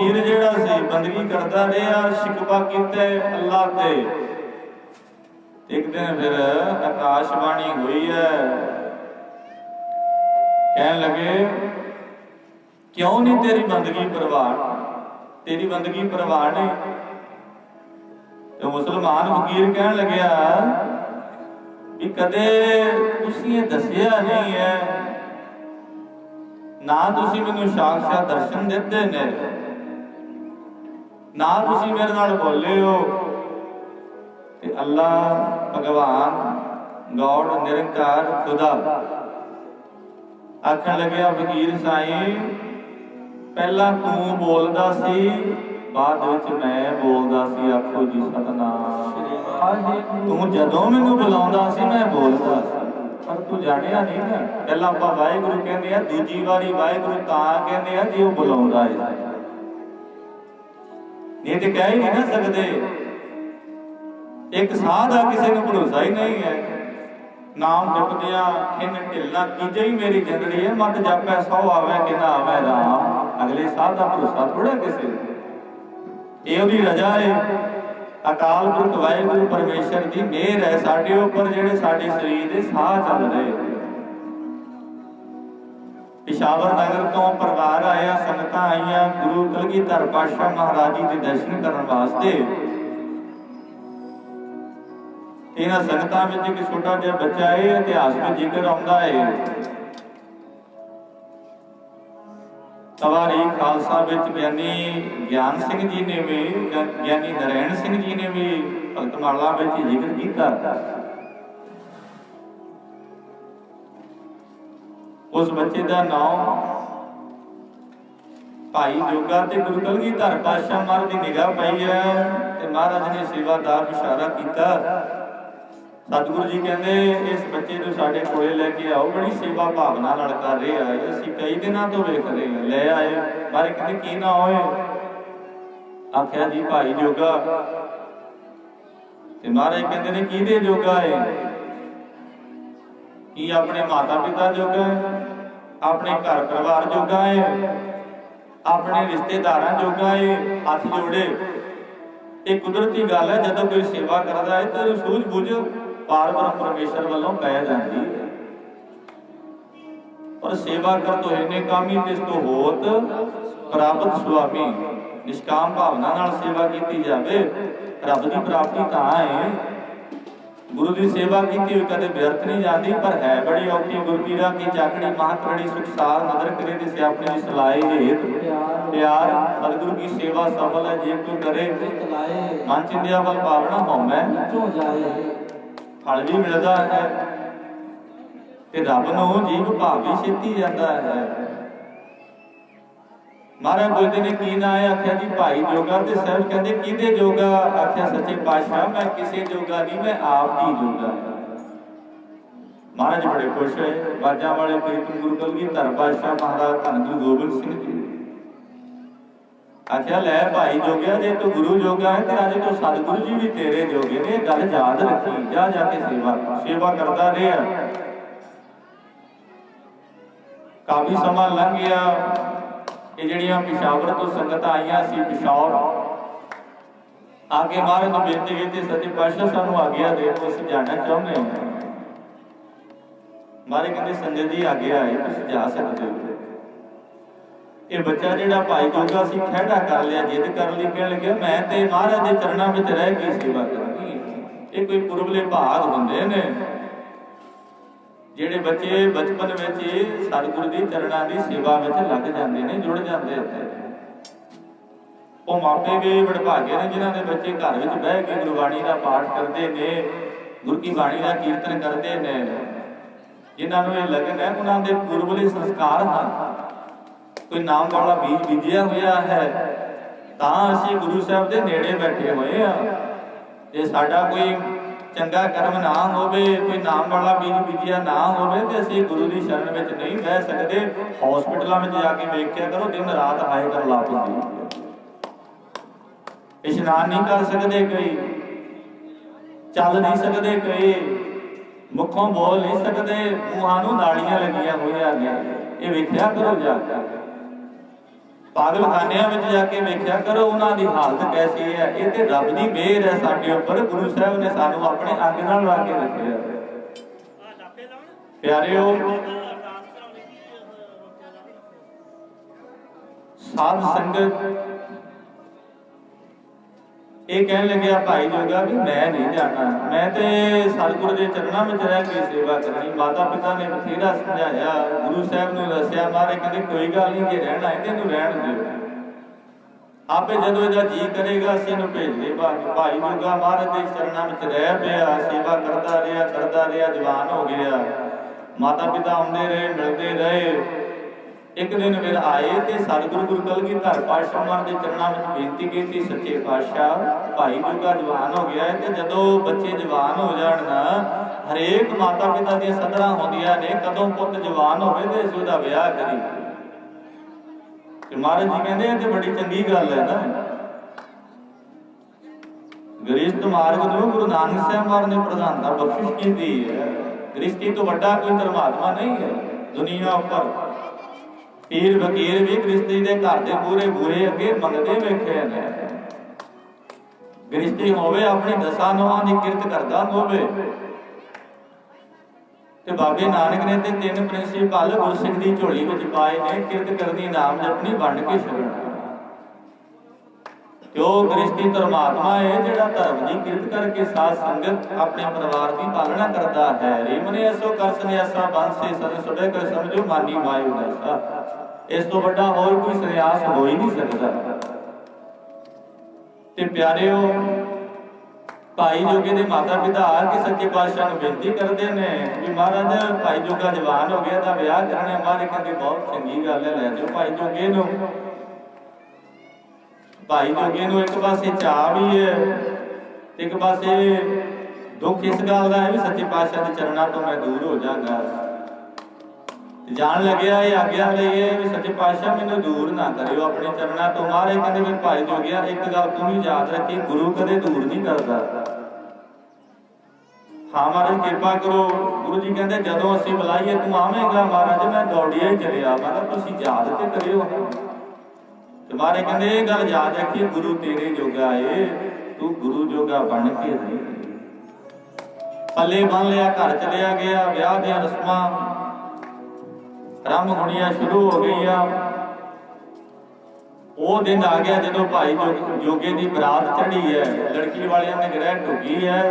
फकीर जिहड़ा सी बंदगी करता रहा, शिकवा कीते अल्लाह ते। एक दिन फिर आकाशवाणी हुई है, कहन लगे क्यों नहीं तेरी बंदगी परवान, तेरी बंदगी परवान नहीं। तो मुसलमान फकीर कहन लग्या कि कदे तुसीं दसिया नहीं है, ना तुसीं मैनूं साक्षात दर्शन दिते ने, ना तुसीं मेरे नाल बोले हो। ते अल्लाह भगवान गॉड निरंकार खुदा आखन लग्या फकीर साईं पहला तू बोलदा सी, बाद विच मैं बोलदा सी। आखो जी सतनाम। तू जदों मैनूं बुलाउंदा सी मैं बोलदा सी, पर तू जाणिया नहीं ना। पहला आपां वाहिगुरू कहंदे आ, दूजी वारी वाहिगुरू तां कहंदे आ जे ओह बुलाउंदा है, नहीं ते कह ही नहीं ना सकदे। एक साह दा किसी नूं भरोसा ही नहीं है। नाम जपदिया खिन ढिलना कीजे ही मेरी जिंदड़ी है, मत जापै सौ आवे कि ना आवे राम। अगले साह दा भरोसा थोड़ा किसी, ये ओहदी रजा है। अकाल पुरख वाहिगुरू परमेश्वर की मेहर है साडे उपर, जिहड़े साडे शरीर दे साह चल रहे। पिशावर नगर तो परिवार आया, संगतां आईयां गुरु कलगीधर पातशाह महाराज जी के दर्शन करने वास्ते। इन्हां संगतां विच एक छोटा जिहा बच्चा है, इतिहास में जिक्र आउंदा है। सवारी खालसा विच ज्ञानी ज्ञान सिंह जी ने भी, ज्ञानी नरैण सिंह जी ने भी भगतमाला विच जिक्र किया। उस बच्चे का नाम भाई जोगा ते गुरु कलगीधर पातशाह महाराज की निगाह पई है, ते महाराज ने सेवादार इशारा किया। सतगुरु जी कहते इस बच्चे को साडे कोले लेके आओ, बड़ी सेवा भावना नाल कर रहे आए, असीं कई दिनों तो वेख रहे हैं। ले आए मारे कहते की ना होए, आख्या जी भाई जोगा। ते महाराज कहते ने किहदे जोगा है, कि अपने माता पिता जोगा है, अपने घर परिवार जोगा है, अपने रिश्तेदारां जोगा है। हाथ जोड़े, एक कुदरती गल है, जदों कोई सेवा करता है तो सूझ-बूझ पार ब्रह्म परमेश्वर वालों पै जाती है। और सेवा कर तो इन्ने कामी जिस तो होत प्राप्त स्वामी, निष्काम भावना नाल सेवा की जाए, रब की प्राप्ति तां है। गुरु की सेवा की हुई कदे व्यर्थ नहीं जाती, पर है बड़ी औखी। गुरपीरा की चाकड़ी महाकड़ी सुखसार, नदर करे ते स्यापी सलाए हेत प्यार। सतगुरु की सेवा सफल है जे कोई करे, मन चिंदिया वल पावना होमै फल भी मिलता है, ते रब नूं जीव भाव भी छेती जाता है। महाराज बोलते ने की ना है, आख्या जी भाई जोगा। ते साहब कहते किहदे जोगा, आख्या सच्चे पातशाह मैं किसी जोगा नहीं, मैं आप जी जोगा। महाराज बड़े खुश है। बाजा वाले कीर्तन गुरु कलगीधर पातशाह महाराज धन गुरु गोबिंद सिंह जी आख्या लै भाई जोगिया, जे तू गुरु जोगा है तो अज तो सतगुरु जी भी तेरे जोगे ने। गल याद रखी, जा जाके सेवा करता रहा। काफी समा लंघ गया। ये जिहड़ियां पिशावर तो संगत आईयां सी, पिशावर आगे महाराज नूं बेनती कीती, सच्चे पातशाह सानूं आग्या दे, असीं जाना चाहुंदे हां। महाराज कहंदे संगत जी आग्या है, तुसीं जा सकदे हो। ये बच्चा जिहड़ा भाई जोगा सी खिहड़ा कर लिया, जिद कर ली, कहण लग्या मैं ते महाराज दे चरणों विच रह के सेवा करनी है। ये कोई पुरबले भाग हुंदे ने जिहड़े बच्चे बचपन विच सतगुरु दी चरणों की सेवा विच लग जांदे ने, जुड़ जांदे ने। वो मापे भी वडभागे ने जिन्हां दे बच्चे घर विच बह के गुरबाणी का पाठ करते ने, गुरु की बाणी का कीर्तन करते ने। जिन्हां नूं ये लगन है उन्हां दे पुरबले संस्कार हैं, कोई नाम वाला बीज बीजिया हुआ है, तां असीं गुरु साहब दे नेड़े बैठे हुए हैं। जे साडा कोई चंगा कर्म ना होवे, कोई नाम वाला बीज बीजिया ना होवे, ते असीं गुरु की शरण में नहीं बह सकते। हॉस्पिटलों में जाके वेख्या करो, दिन रात हाय कर ला पाती, इशनान नहीं कर सकते, कई चल नहीं सकते, कई मुखों बोल नहीं सकते, मुहां नूं नालियां लगियां हुई ने। ये वेख्या करो जाकर। पागलखानिਆਂ ਵਿੱਚ ਜਾ ਕੇ ਵੇਖਿਆ ਕਰੋ ਉਹਨਾਂ ਦੀ ਹਾਲਤ ਕੈਸੀ ਹੈ। ਇਹ ਤੇ ਰੱਬ ਦੀ ਮਿਹਰ ਹੈ ਸਾਡੇ ਉੱਪਰ, ਗੁਰੂ ਸਾਹਿਬ ਨੇ ਸਾਨੂੰ ਆਪਣੇ ਅੰਗ ਨਾਲ ਲਾ ਕੇ ਰੱਖਿਆ। ਪਿਆਰਿਓ, ਸਾਧ ਸੰਗਤ ਇਹ ਕਹਿਣ ਲੱਗਿਆ ਭਾਈ ਜੋਗਾ ਵੀ ਮੈਂ ਨਹੀਂ ਜਾਣਾ, ਮੈਂ ਤੇ ਸਤਿਗੁਰੂ ਦੇ ਚਰਨਾਂ ਵਿੱਚ ਰਹਿ ਕੇ ਸੇਵਾ ਕਰਨੀ। ਮਾਤਾ ਪਿਤਾ ਨੇ ਬਥੇਰਾ ਸਮਝਾਇਆ, ਗੁਰੂ ਸਾਹਿਬ ਨੂੰ ਦੱਸਿਆ। ਮਹਾਰਾਜ ਕਹਿੰਦੇ ਕੋਈ ਗੱਲ ਨਹੀਂ, ਜੇ ਰਹਿਣਾ ਹੈ ਇਹਨੂੰ ਰਹਿਣ ਦਿਓ, ਆਪੇ ਜਦੋਂ ਇਹਦਾ ਜੀ ਕਰੇਗਾ ਅਸੀਂ ਇਹਨੂੰ ਭੇਜ ਦੇ। ਭਾਈ ਜੋਗਾ ਮਹਾਰਾਜ ਦੇ ਚਰਨਾਂ ਵਿੱਚ ਰਹਿ ਪਿਆ, ਸੇਵਾ ਕਰਦਾ ਰਿਹਾ, ਜਵਾਨ ਹੋ ਗਿਆ। ਮਾਤਾ ਪਿਤਾ ਆਉਂਦੇ ਰਹੇ, ਮਿਲਦੇ ਰਹੇ। ਇੱਕ ਦਿਨ ਫਿਰ ਆਏ ਤੇ ਸਤਿਗੁਰੂ ਗੁਰੂ ਕਲਗੀਧਰ ਪਾਤਸ਼ਾਹ ਮਹਾਰਾਜ ਦੇ ਚਰਨਾਂ ਵਿੱਚ ਬੇਨਤੀ ਕੀਤੀ, ਸੱਚੇ ਪਾਤਸ਼ਾਹ ਭਾਈ ਜੋਗਾ ਜਵਾਨ ਹੋ ਗਿਆ ਹੈ ਤੇ ਜਦੋਂ ਬੱਚੇ ਜਵਾਨ ਹੋ ਜਾਣ ਨਾ, ਹਰੇਕ ਮਾਤਾ ਪਿਤਾ ਦੀਆਂ ਸਦਰਾਂ ਹੁੰਦੀਆਂ ਨੇ, ਕਦੋਂ ਪੁੱਤ ਜਵਾਨ ਹੋਵੇ ਤੇ ਅਸੀਂ ਉਹਦਾ ਵਿਆਹ ਕਰੀਏ। ਤੇ ਮਹਾਰਾਜ ਜੀ ਕਹਿੰਦੇ ਇਹ ਤੇ ਬੜੀ ਚੰਗੀ ਗੱਲ ਹੈ ਨਾ। ਗ੍ਰਸਥ ਮਾਰਗ ਨੂੰ ਗੁਰੂ ਨਾਨਕ ਸਾਹਿਬ ਮਹਾਰਾਜ ਨੇ ਪ੍ਰਧਾਨਤਾ ਬਖਸ਼ਿਸ਼ ਕੀਤੀ ਹੈ। ਗ੍ਰਸਥੀ ਤੋਂ ਵੱਡਾ ਕੋਈ ਧਰਮਾਤਮਾ ਨਹੀਂ ਹੈ ਦੁਨੀਆ ਉੱਪਰ। ਪੀਰ ਫਕੀਰ ਵੀ ਗ੍ਰਸਥੀ ਦੇ ਘਰ ਦੇ ਪੂਰੇ ਬੂਹੇ ਅੱਗੇ ਮੰਗਦੇ ਵੇਖੇ ਨੇ। ਗ੍ਰਸਥੀ ਹੋਵੇ ਆਪਣੀ ਦਸਾਂ ਨੌਹਾਂ ਦੀ ਕਿਰਤ ਕਰਦਾ ਹੋਵੇ। ਤੇ ਬਾਬੇ ਨਾਨਕ ਨੇ ਤੇ 3 ਪ੍ਰਿੰਸੀਪਲ ਗੁਰਸਿੱਖ ਦੀ ਝੋਲੀ ਵਿੱਚ ਪਾਏ ਨੇ, ਕਿਰਤ ਕਰਨੀ, ਨਾਮ ਜਪਣੀ, ਵੰਡ ਕੇ ਛਕਣਾ। ਤੇ ਉਹ ਗ੍ਰਸਥੀ ਧਰਮਾਤਮਾ ਹੈ ਜਿਹੜਾ ਧਰਮ ਦੀ ਕਿਰਤ ਕਰਕੇ ਸਾਧ ਸੰਗਤ ਆਪਣੇ ਪਰਿਵਾਰ ਦੀ ਪਾਲਣਾ ਕਰਦਾ ਹੈ। ਰੀਮਨੇ ਐਸੋ ਕਰ ਸੰਨਿਆਸਾ ਬੰਸੇ ਸਦ ਸੁਡੇ ਕਰ ਸਮਝੋ ਮਾਨੀ ਮਾਇਓ ਦਸਾ। ਇਸ ਤੋਂ ਵੱਡਾ ਹੋਰ ਕੋਈ ਸੰਨਿਆਸ ਹੋ ਹੀ ਨਹੀਂ ਸਕਦਾ। ਤੇ ਪਿਆਰਿਓ, ਭਾਈ ਜੋਗੇ ਦੇ ਮਾਤਾ ਪਿਤਾ ਆ ਕੇ ਸੱਚੇ ਪਾਤਸ਼ਾਹ ਨੂੰ ਬੇਨਤੀ ਕਰਦੇ ਨੇ ਵੀ ਮਹਾਰਾਜ ਭਾਈ ਜੋਗਾ ਜਵਾਨ ਹੋ ਗਿਆ ਤਾਂ ਵਿਆਹ ਕਰਨਾ। ਮਹਾਰਾਜ ਕਹਿੰਦੇ ਬਹੁਤ ਚੰਗੀ ਗੱਲ ਹੈ, ਲੈ ਜਾਓ ਭਾਈ ਜੋਗੇ ਨੂੰ। ਭਾਈ ਜੋਗੇ ਨੂੰ ਇੱਕ ਪਾਸੇ ਚਾਅ ਵੀ ਹੈ, ਇੱਕ ਪਾਸੇ ਦੁੱਖ ਇਸ ਗੱਲ ਦਾ ਹੈ ਵੀ ਸੱਚੇ ਪਾਤਸ਼ਾਹ ਦੇ ਚਰਨਾਂ ਤੋਂ ਮੈਂ ਦੂਰ ਹੋ ਜਾਵਾਂਗਾ। ਜਾਣ ਲੱਗਿਆ ਇਹ ਆਗਿਆ ਲਈਏ ਵੀ ਸੱਚੇ ਪਾਤਸ਼ਾਹ ਮੈਨੂੰ ਦੂਰ ਨਾ ਕਰਿਓ ਆਪਣੇ ਚਰਨਾਂ ਤੋਂ। ਮਹਾਰਾਜ ਕਹਿੰਦੇ ਵੀ ਭਾਈ ਜੋਗਿਆ ਇੱਕ ਗੱਲ ਤੂੰ ਵੀ ਯਾਦ ਰੱਖੀ, ਗੁਰੂ ਕਦੇ ਦੂਰ ਨਹੀਂ ਕਰਦਾ। ਹਾਂ ਮਹਾਰਾਜ ਕਿਰਪਾ ਕਰੋ। ਗੁਰੂ ਜੀ ਕਹਿੰਦੇ ਜਦੋਂ ਅਸੀਂ ਬੁਲਾਈਏ ਤੂੰ ਆਵੇਂਗਾ। ਮਹਾਰਾਜ ਮੈਂ ਦੌੜਿਆ ਹੀ ਚਲਿਆ। ਮਹਾਰਾਜ ਤੁਸੀਂ ਯਾਦ ਤੇ ਕਰਿਓ। ਤੇ ਮਹਾਰਾਜ ਕਹਿੰਦੇ ਇਹ ਗੱਲ ਯਾਦ ਰੱਖੀ, ਗੁਰੂ ਤੇਰੇ ਜੋਗਾ ਏ, ਤੂੰ ਗੁਰੂ ਜੋਗਾ ਬਣ ਕੇ ਰਹੀ। ਪੱਲੇ ਬੰਨ ਲਿਆ, ਘਰ ਚਲਿਆ ਗਿਆ। ਵਿਆਹ ਦੀਆਂ ਰਸਮਾਂ ਆਰੰਭ ਹੋਣੀਆਂ ਸ਼ੁਰੂ ਹੋ ਗਈਆਂ। ਉਹ ਦਿਨ ਆ ਗਿਆ ਜਦੋਂ ਭਾਈ ਜੋਗੇ ਦੀ ਬਰਾਤ ਚੜ੍ਹੀ ਹੈ। ਲੜਕੀ ਵਾਲਿਆਂ ਨੇ ਗ੍ਰਹਿ ਢੁੱਕੀ ਹੈ।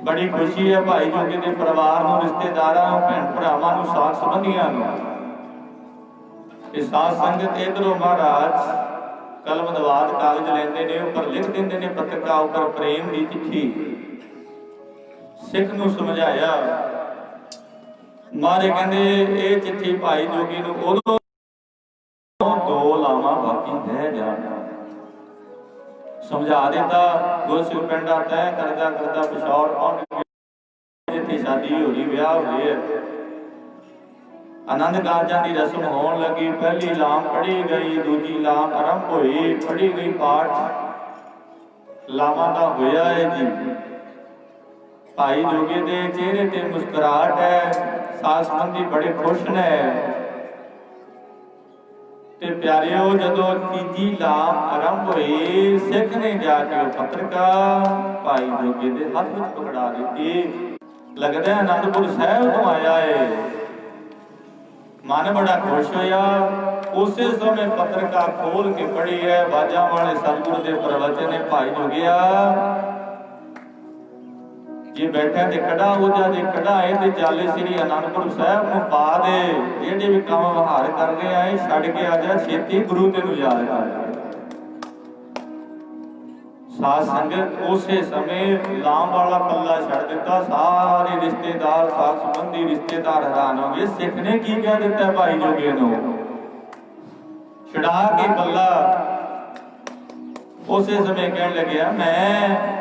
ਬੜੀ ਖੁਸ਼ੀ ਹੈ ਭਾਈ ਜੋਗੇ ਦੇ ਪਰਿਵਾਰ ਨੂੰ, ਰਿਸ਼ਤੇਦਾਰਾਂ ਨੂੰ, ਭੈਣ ਭਰਾਵਾਂ ਨੂੰ, ਸਾਥ ਸੰਬੰਧੀਆਂ ਨੂੰ। ਇਹ ਸਾਧ ਸੰਗਤ ਇਧਰੋਂ ਮਹਾਰਾਜ ਕਲਮ ਦਵਾਤ ਕਾਗਜ਼ ਲੈਂਦੇ ਨੇ, ਉੱਪਰ ਲਿਖ ਦਿੰਦੇ ਨੇ ਪੱਤਰਕਾ ਉੱਪਰ ਪ੍ਰੇਮ ਦੀ ਚਿੱਠੀ। ਸਿੱਖ ਨੂੰ ਸਮਝਾਇਆ। ਮਹਾਰਾਜ ਕਹਿੰਦੇ ਇਹ ਚਿੱਠੀ ਭਾਈ ਜੋਗੀ ਨੂੰ ਉਦੋਂ 2 ਲਾਵਾਂ ਬਾਕੀ ਰਹਿ ਜਾਣਾ ਸਮਝਾ ਦਿੱਤਾ। ਗੁਰਸਿੱਖ ਪਿੰਡਾ ਤੈਅ ਕਰਦਾ ਪਿਸ਼ੌਰ ਪਹੁੰਚ ਗਿਆ ਜਿੱਥੇ ਸ਼ਾਦੀ ਹੋ ਰਹੀ, ਵਿਆਹ ਹੋ ਰਿਹਾ। ਆਨੰਦ ਕਾਰਜਾਂ ਦੀ ਰਸਮ ਹੋਣ ਲੱਗੀ। ਪਹਿਲੀ ਲਾਮ ਪੜ੍ਹੀ ਗਈ, ਦੂਜੀ ਲਾਮ ਆਰੰਭ ਹੋਈ, ਪੜ੍ਹੀ ਗਈ। ਪਾਠ ਲਾਵਾਂ ਦਾ ਹੋਇਆ ਹੈ ਜੀ। ਭਾਈ ਜੋਗੇ ਦੇ ਚਿਹਰੇ ਤੇ ਮੁਸਕਰਾਹਟ ਹੈ। ਸਾਧ ਸੰਬੰਧੀ ਬੜੇ ਖੁਸ਼ ਨੇ। ਤੇ ਪਿਆਰਿਓ, ਜਦੋਂ ਤੀਜੀ ਲਾਮ ਆਰੰਭ ਹੋਈ, ਸਿੱਖ ਨੇ ਜਾ ਕੇ ਉਹ ਪੱਤਰਕਾ ਭਾਈ ਜੋਗੇ ਦੇ ਹੱਥ ਵਿੱਚ ਪਕੜਾ ਦਿੱਤੀ। ਲੱਗਦਾ ਆਨੰਦਪੁਰ ਸਾਹਿਬ ਤੋਂ ਆਇਆ ਏ। ਮਨ ਬੜਾ ਖੁਸ਼ ਹੋਇਆ। ਉਸੇ ਸਮੇਂ ਪੱਤਰਕਾ ਖੋਲ ਕੇ ਪੜ੍ਹੀ ਹੈ। ਬਾਜਾਂ ਵਾਲੇ ਸਤਿਗੁਰੂ ਦੇ ਪ੍ਰਵਚਨ ਨੇ। ਭਾਈ ਜੋਗਿਆ ਜੇ ਬੈਠਾ ਤੇ ਖੜਾ ਹੋ ਜਾ, ਜੇ ਖੜਾ ਹੈ ਤੇ ਚੱਲ ਸ੍ਰੀ ਅਨੰਦਪੁਰ ਸਾਹਿਬ ਨੂੰ ਪਾ ਦੇ। ਜਿਹੜੇ ਵੀ ਕੰਮ ਵਿਹਾਰ ਕਰ ਰਿਹਾ ਹੈ ਛੱਡ ਕੇ ਆ ਜਾ, ਛੇਤੀ ਗੁਰੂ ਤੈਨੂੰ ਯਾਦ ਕਰ। ਸਾਧ ਸੰਗਤ ਉਸੇ ਸਮੇਂ ਲਾਮ ਵਾਲਾ ਪੱਲਾ ਛੱਡ ਦਿੱਤਾ। ਸਾਰੇ ਰਿਸ਼ਤੇਦਾਰ, ਸਾਧ ਸੰਬੰਧੀ ਰਿਸ਼ਤੇਦਾਰ ਹੈਰਾਨ ਹੋ ਗਏ। ਸਿੱਖ ਨੇ ਕੀ ਕਹਿ ਦਿੱਤਾ ਭਾਈ ਜੋਗੇ ਨੂੰ? ਛੁਡਾ ਕੇ ਪੱਲਾ। ਉਸੇ ਸਮੇਂ ਕਹਿਣ ਲੱਗਿਆ ਮੈਂ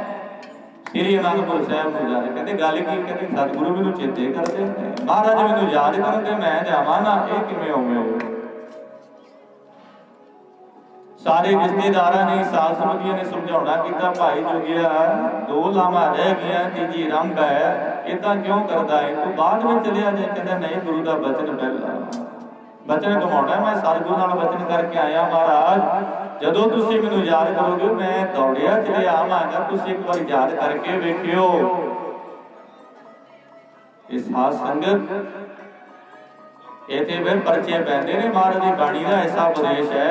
ਸ੍ਰੀ ਅਨੰਦਪੁਰ ਸਾਹਿਬ ਨੂੰ ਜਾ ਰਿਹਾ। ਕਹਿੰਦੇ ਗੱਲ ਕੀ? ਕਹਿੰਦੇ ਸਤਿਗੁਰੂ ਮੈਨੂੰ ਚੇਤੇ ਕਰਦੇ, ਮਹਾਰਾਜ ਮੈਨੂੰ ਯਾਦ ਕਰਦੇ, ਮੈਂ ਜਾਵਾਂ ਨਾ, ਇਹ ਕਿਵੇਂ ਹੋਵੇ? ਸਾਰੇ ਰਿਸ਼ਤੇਦਾਰਾਂ ਨੇ, ਸਾਧ ਸੰਬੰਧੀਆਂ ਨੇ ਸਮਝਾਉਣਾ ਕੀਤਾ। ਭਾਈ ਜੋਗਿਆ 2 ਲਾਵਾਂ ਰਹਿ ਗਈਆਂ, ਤੀਜੀ ਆਰੰਭ ਹੈ, ਏਦਾਂ ਕਿਉਂ ਕਰਦਾ ਹੈ? ਤੂੰ ਬਾਅਦ ਵਿੱਚ ਚਲਿਆ ਜਾਏ। ਕਹਿੰਦਾ ਨਹੀਂ, ਗੁਰੂ ਦਾ ਬਚਨ ਪਹਿਲਾਂ। बचन कमाना। मैं सतगुरु नाल बचन करके आया महाराज जदों तुसीं मैनूं याद करोगे मैं दौड़िया चले आवांगा, तुसीं एक बार याद करके वेखियो। इस साध संगत इत्थे फिर परचे पैंदे ने, महाराज दी बाणी दा ऐसा उपदेश है।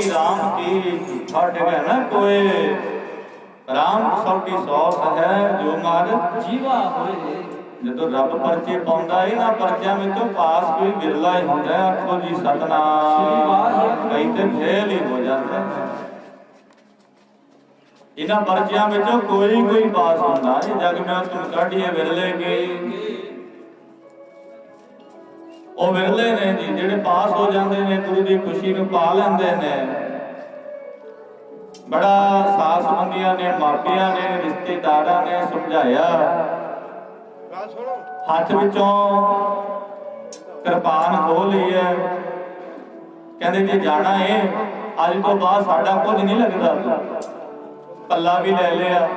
राम की छठ है ना कोई राम सौटी सौस है जो मार जीवा होए। जो रब परचे पाउंदा है ना परचों में पास कोई बिरला ही होंदा है। आखो जी सतनाम, कई तो फेल ही हो जाता है। इन्हां परचों में कोई पास होंदा है। जग में तुम काढ़िए बिरले गए ਉਹ ਵਿਰਲੇ ਨੇ ਜੀ ਜਿਹੜੇ ਪਾਸ ਹੋ ਜਾਂਦੇ ਨੇ ਗੁਰੂ ਦੀ ਖੁਸ਼ੀ ਨੂੰ ਪਾ ਲੈਂਦੇ ਨੇ। ਬੜਾ ਸਾਥ ਸੰਬੰਧੀਆਂ ਨੇ ਮਾਪਿਆਂ ਨੇ ਰਿਸ਼ਤੇਦਾਰਾਂ ਨੇ ਸਮਝਾਇਆ। ਹੱਥ ਵਿੱਚੋਂ ਕਿਰਪਾਨ ਖੋਹ ਲਈ ਹੈ। ਕਹਿੰਦੇ ਜੇ ਜਾਣਾ ਹੈ ਅੱਜ ਤੋਂ ਬਾਅਦ ਸਾਡਾ ਕੁਝ ਨਹੀਂ ਲੱਗਦਾ। ਪੱਲਾ ਵੀ ਲੈ ਲਿਆ।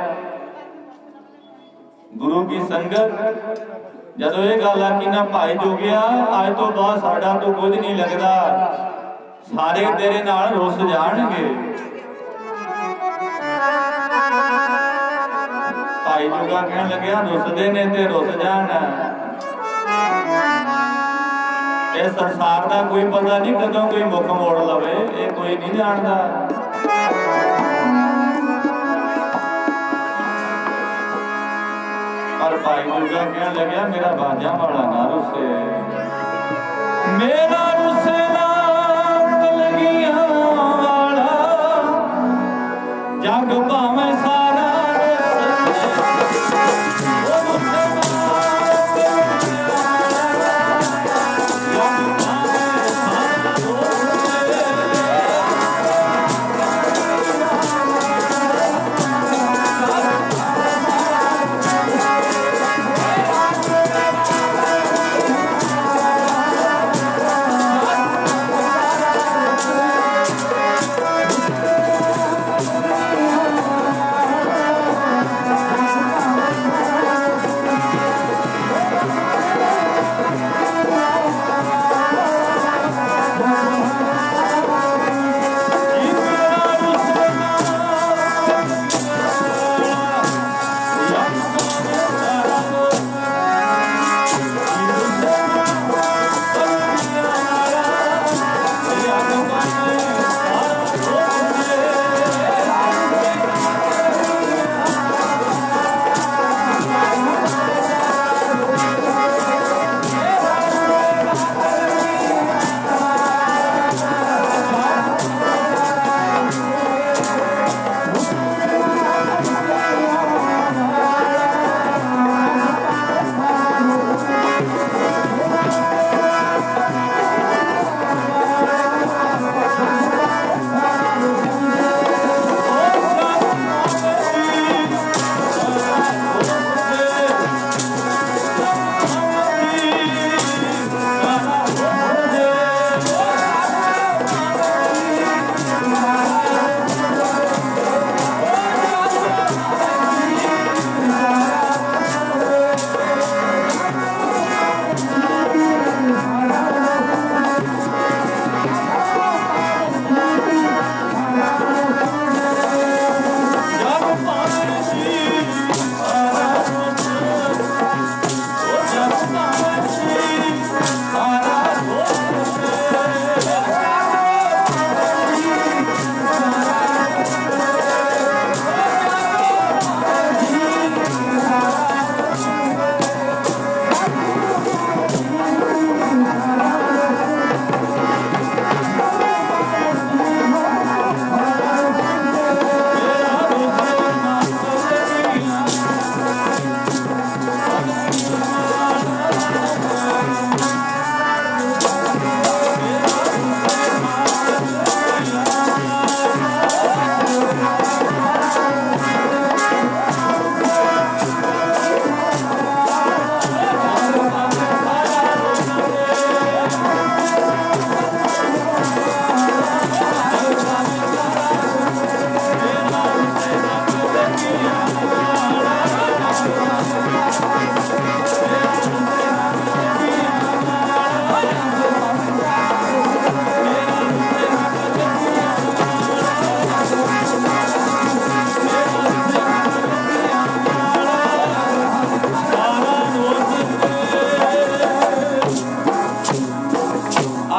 ਗੁਰੂ ਕੀ ਸੰਗਤ ਜਦੋਂ ਇਹ ਗੱਲ ਆਖੀ ਨਾ ਭਾਈ ਜੋਗਿਆ ਅੱਜ ਤੋਂ ਬਾਅਦ ਸਾਡਾ ਤੋਂ ਕੁਝ ਨਹੀਂ ਲੱਗਦਾ, ਸਾਰੇ ਤੇਰੇ ਨਾਲ ਰੁੱਸ ਜਾਣਗੇ। ਭਾਈ ਜੋਗਾ ਕਹਿਣ ਲੱਗਿਆ ਰੁੱਸਦੇ ਨੇ ਤੇ ਰੁੱਸ ਜਾਣ। ਇਹ ਸੰਸਾਰ ਦਾ ਕੋਈ ਪਤਾ ਨਹੀਂ ਕਦੋਂ ਕੋਈ ਮੁੱਖ ਮੋੜ ਲਵੇ, ਇਹ ਕੋਈ ਨਹੀਂ ਜਾਣਦਾ। और भाई दुर्गा कहने लगे मेरा बाजा वाला ना रुसे, मेरा रुसे ना लगिया वाला जग भावे सारा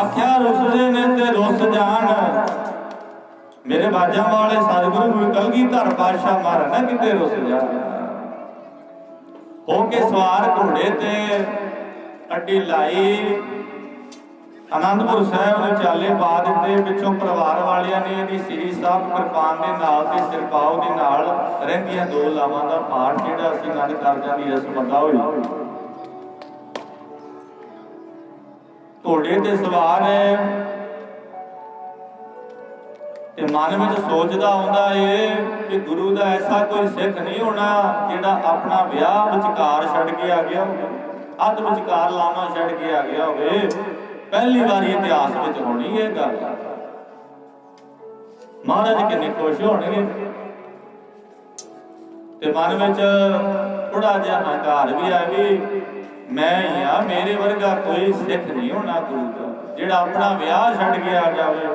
आख्या रुसदे ने ते रुस जान। मेरे बाजा वाले सतगुरु कलगीधर पातशाह महाराज ना किते रुस जान। होके सवार घोड़े ते अड्डी लाई आनंदपुर साहब ने चाले पा दिते। पिछों परिवार वालियां ने इहदी श्री साहब किरपान दे नाल ते सिरपाव दे नाल रहिंदियां दो लावां दा पाठ जिहड़ा असीं आनंद कारजां दी रस्म अदा होई। घोड़े ते सवार है ते मन में सोचदा आउंदा है कि गुरु दा ऐसा कोई सिख नहीं होना जिहड़ा अपना विआह विचकार छड्ड के आ गया होवे, अध विचकार लावां छड्ड के आ गया होवे। पहली बार इतिहास विच होनी है गल। महाराज किन्ने खुश होणगे ते मन विच थोड़ा जिहा हंकार भी आवे, मैं ही आ, मेरे वर्गा कोई सिख नहीं होना गुरु का जिहड़ा अपना विआह छड्ड के आ जावे।